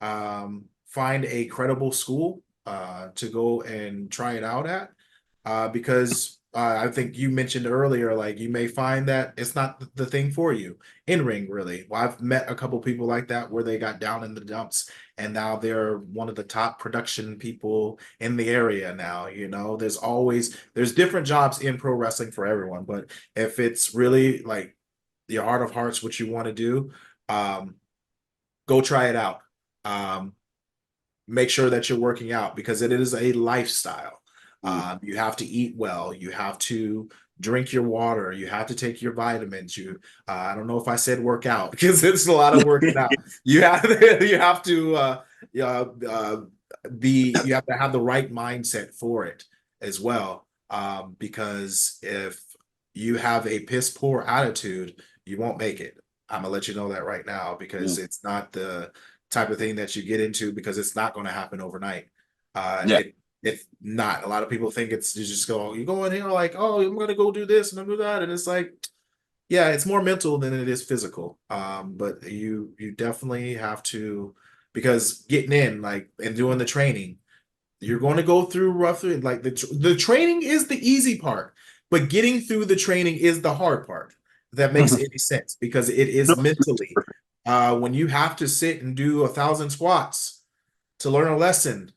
Find a credible school to go and try it out at. Because I think you mentioned earlier, like you may find that it's not the thing for you in ring, really. Well, I've met a couple people like that where they got down in the dumps and now they're one of the top production people in the area now. There's different jobs in pro wrestling for everyone, but if it's really like your heart of hearts, what you want to do, um, go try it out. Um, Make sure that you're working out because it is a lifestyle. You have to eat well. You have to drink your water. You have to take your vitamins. I don't know if I said work out because it's a lot of working out. You have to you have to have the right mindset for it as well. Because if you have a piss poor attitude, you won't make it. I'm gonna let you know that right now because it's not the type of thing that you get into because it's not going to happen overnight. Yeah. It's not. A lot of people think it's you just you go in here like, oh, I'm going to go do this and I'm do that, and it's like, yeah, it's more mental than it is physical. But you definitely have to because getting in like and doing the training, you're going to go through roughly like the training is the easy part, but getting through the training is the hard part. If that makes any sense because it is No, mentally. When you have to sit and do 1,000 squats to learn a lesson,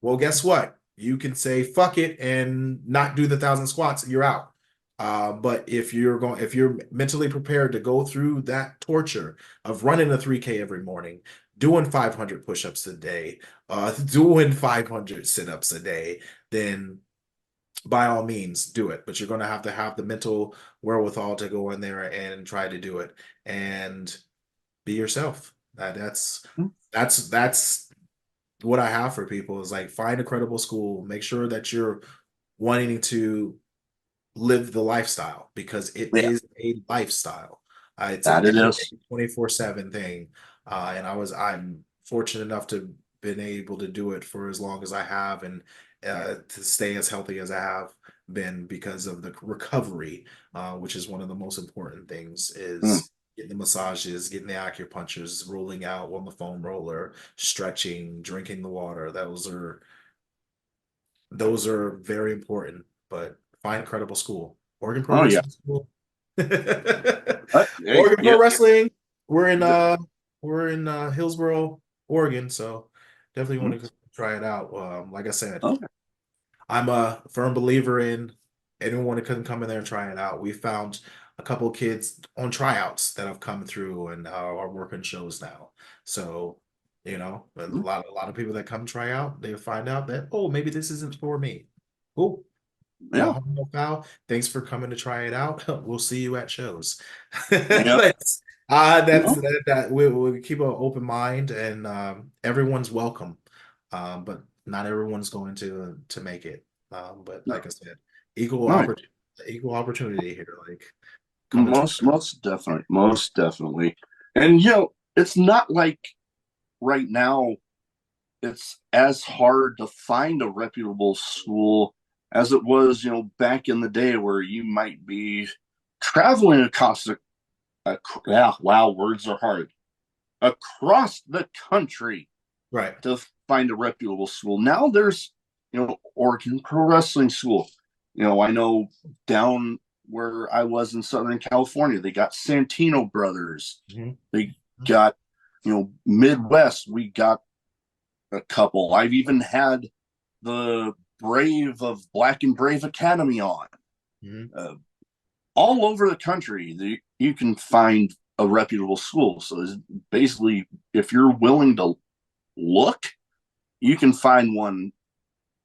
well, guess what? You can say fuck it and not do the 1,000 squats. You're out. But if you're mentally prepared to go through that torture of running a 3K every morning, doing 500 push-ups a day, doing 500 sit-ups a day, then by all means do it. But you're going to have the mental wherewithal to go in there and try to do it and be yourself. That's what I have for people is like find a credible school, make sure that you're wanting to live the lifestyle because it yeah, is a lifestyle. It's an that it everyday is. 24/7 thing. And I'm fortunate enough to been able to do it for as long as I have and to stay as healthy as I have been because of the recovery, which is one of the most important things Mm. is getting the massages, getting the acupunctures, rolling out on the foam roller, stretching, drinking the water. Those are very important, but find a credible school. Oregon Pro Oh yeah. Wrestling School. Hey, Oregon Pro yeah. Wrestling. We're in Hillsboro, Oregon, so definitely Mm. want to try it out. Like I said, Oh, I'm a firm believer in anyone that couldn't come in there and try it out. We found a couple of kids on tryouts that have come through and are working shows now. So, a mm. lot of people that come try out, they find out that, oh, maybe this isn't for me. Cool. No Yeah. harm, no foul. Thanks for coming to try it out. We'll see you at shows. Yeah. That's No. that we'll keep an open mind and everyone's welcome. But not everyone's going to make it. But No. like I said, equal All right. opportunity, equal opportunity here. Like come and try Most definitely. Most definitely. And it's not like right now it's as hard to find a reputable school as it was, back in the day where you might be traveling across yeah, wow, words are hard. Across the country right. to find a reputable school. Now there's, Oregon Pro Wrestling School. I know down where I was in Southern California, they got Santino Brothers. Mhm. They got, Midwest, we got a couple. I've even had the Brave of Black and Brave Academy on. Mhm. Uh, all over the country, you can find a reputable school. So basically, if you're willing to look, you can find one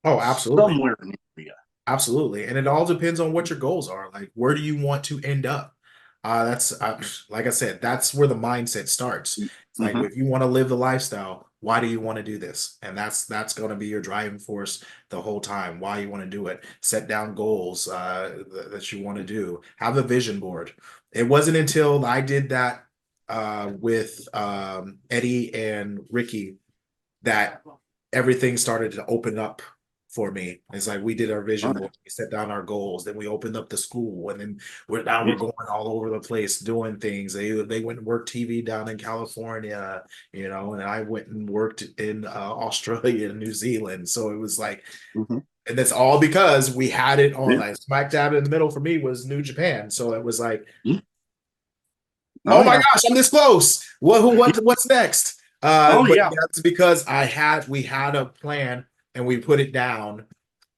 Oh, absolutely. somewhere near you. Absolutely. And it all depends on what your goals are. Like, where do you want to end up? Like I said, that's where the mindset starts. It's like, Mm-hmm. if you want to live the lifestyle, why do you want to do this? And that's going to be your driving force the whole time. Why you want to do it. Set down goals that you want to do. Have a vision board. It wasn't until I did that with Eddie and Ricky that everything started to open up for me. It's like we did our Oh, vision board, we set down our goals, then we opened up the school, and then we're going all over the place doing things. They went and worked TV down in California, and I went and worked in Australia and New Zealand. So it was like, mm-hmm. and that's all because we had it on Yeah. like smack dab in the middle for me was New Japan. So it was like, Yeah. Oh oh my yeah. gosh, I'm this close. What's next? Oh But yeah. that's because we had a plan and we put it down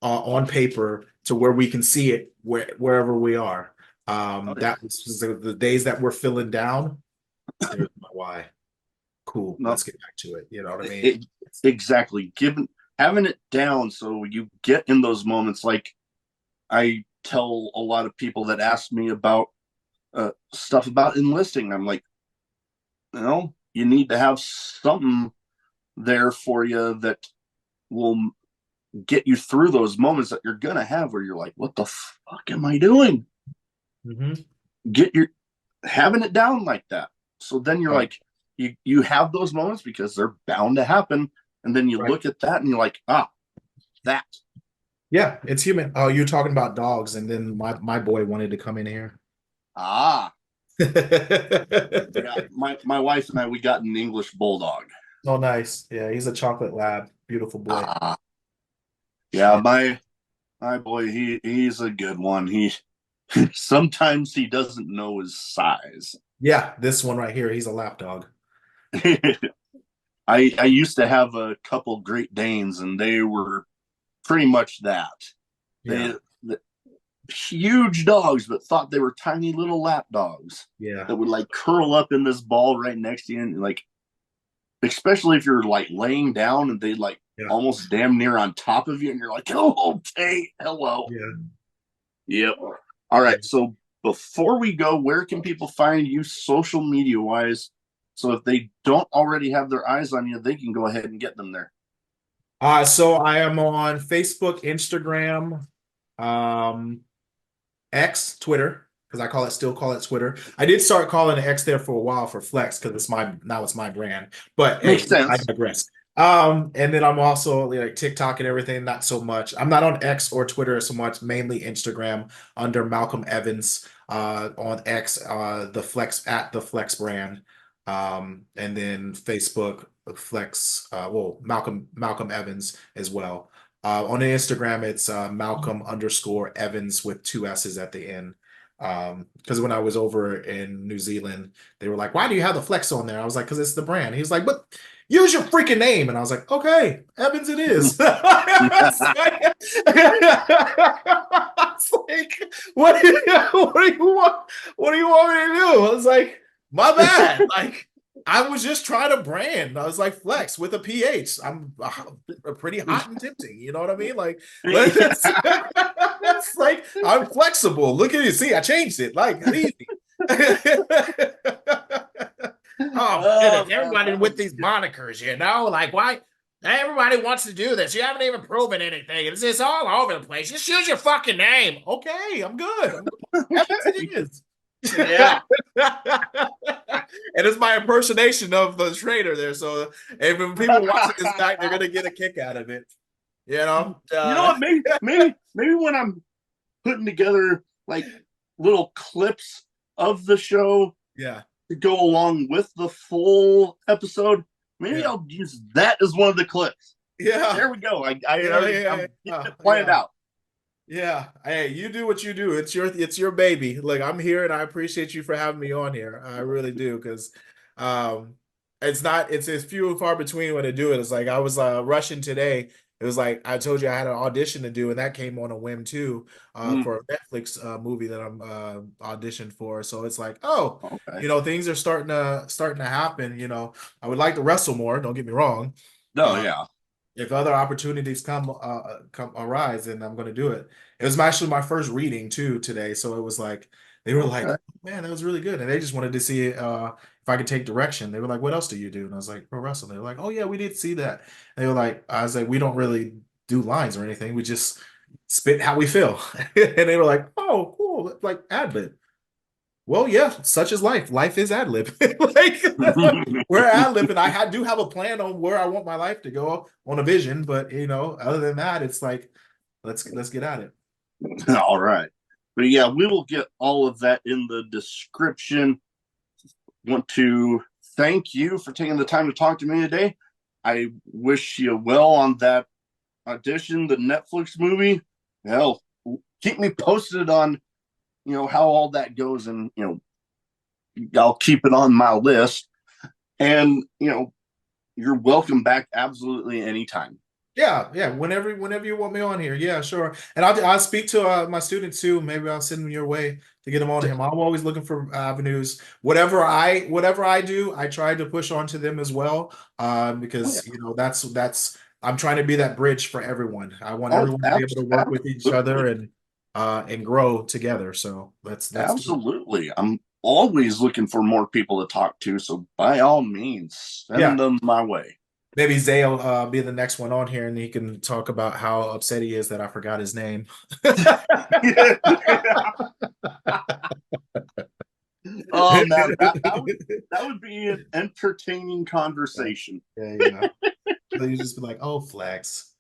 on paper to where we can see it wherever we are. Oh yeah. That was the days that we're feeling down. There's my why. Cool. No, Let's get back to it. You know what I mean? it, exactly. Given having it down so you get in those moments. Like I tell a lot of people that ask me about stuff about enlisting. I'm like, you need to have something there for you that will get you through those moments that you're gonna have where you're like, what the fuck am I doing? Mm-hmm. Get your having it down like that. So then you're Right. like, you have those moments because they're bound to happen. And then you Right. look at that and you're like, that. Yeah, it's human. Oh, you're talking about dogs, and then my boy wanted to come in here. Ah, yeah. My wife and I, we got an English bulldog. Oh, nice. Yeah, he's a chocolate lab. Beautiful boy. Ah, yeah. My boy, he's a good one. He sometimes he doesn't know his size. Yeah, this one right here, he's a lap dog. I used to have a couple Great Danes, and they were pretty much that. Yeah, They huge dogs, but thought they were tiny little lap dogs yeah, that would like curl up in this ball right next to you, and like, especially if you're like laying down and they like yeah, almost damn near on top of you, and you're like, oh, okay, hello, yeah. yep. All right, so before we go, where can people find you social media wise? So if they don't already have their eyes on you, they can go ahead and get them there. So I am on Facebook, Instagram, um, X, Twitter, because still call it Twitter. I did start calling it X there for a while for Flex because it's my brand. But Makes hey, I sense. digress. And then I'm also like TikTok and everything, not so much. I'm not on X or Twitter so much, mainly Instagram under Malcolm Evans, on X, the Flex brand. And then Facebook Flex, Malcolm Evans as well. On Instagram, it's Malcolm underscore Evans with two S's at the end. Because when I was over in New Zealand, they were like, "Why do you have the flex on there?" I was like, "Because it's the brand." He's like, "But use your freaking name." And I was like, "Okay, Evans, it is." It's like, it's like, what do you want? What do you want me to do? I was like, "My bad." Like, I was just trying to brand. I was like, flex with a PH. I'm pretty hot and tempting. You know what I mean? Like, let's, it's like I'm flexible. Look at you. See, I changed it. Like, it's easy. Oh, goodness. Everybody with these monikers, like, why? Everybody wants to do this. You haven't even proven anything. It's all over the place. Just use your fucking name. Okay, I'm good. Evans it is. Yeah. And it's my impersonation of the trainer there. So if when people watching this back, they're gonna get a kick out of it. You know? You know what? Maybe when I'm putting together like little clips of the show Yeah. to go along with the full episode, maybe Yeah. I'll use that as one of the clips. Yeah. There we go. I Yeah. already Yeah. I'm getting Yeah. it planned Yeah. out. Yeah. Hey, you do what you do. It's your baby. Like, I'm here and I appreciate you for having me on here. I really do, because um it's few and far between when I do it. It's like I was rushing today. It was like I told you I had an audition to do, and that came on a whim too, Mm, for a Netflix movie that I'm auditioned for. So it's like, oh, okay. things are starting to happen. I would like to wrestle more, don't get me wrong. No, Uh, yeah. if other opportunities come arise, then I'm going to do it. It was actually my first reading too today, so it was like they were like, Okay. "Man, that was really good," and they just wanted to see if I could take direction. They were like, "What else do you do?" And I was like, "Pro wrestling." They were like, "Oh yeah, we did see that." They were like, "I was like, we don't really do lines or anything. We just spit how we feel," and they were like, "Oh, cool, like ad lib." Well, yeah, such is life. Life is ad lib. Like we're ad lib, and do have a plan on where I want my life to go on a vision. But other than that, it's like let's get at it. All right. But yeah, we will get all of that in the description. Want to thank you for taking the time to talk to me today. I wish you well on that audition, the Netflix movie. Hell, keep me posted on how all that goes, and I'll keep it on my list. And you're welcome back absolutely anytime. Yeah, yeah. Whenever you want me on here, yeah, sure. And I'll speak to my students too. Maybe I'll send them your way to get them on him. I'm always looking for avenues. Whatever I do, I try to push onto them as well. Oh, yeah. Because that's I'm trying to be that bridge for everyone. I want Oh, everyone to be able to work with each other absolutely. and grow together. So let's do it. Absolutely. I'm always looking for more people to talk to. So by all means, send Yeah. them my way. Maybe Zay will be the next one on here, and he can talk about how upset he is that I forgot his name. Oh, now that would be an entertaining Yeah, conversation. yeah, yeah. So you just be like, "Oh, Flex."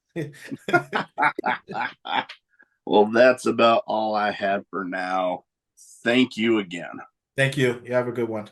Well, that's about all I had for now. Thank you again. Thank you. You have a good one.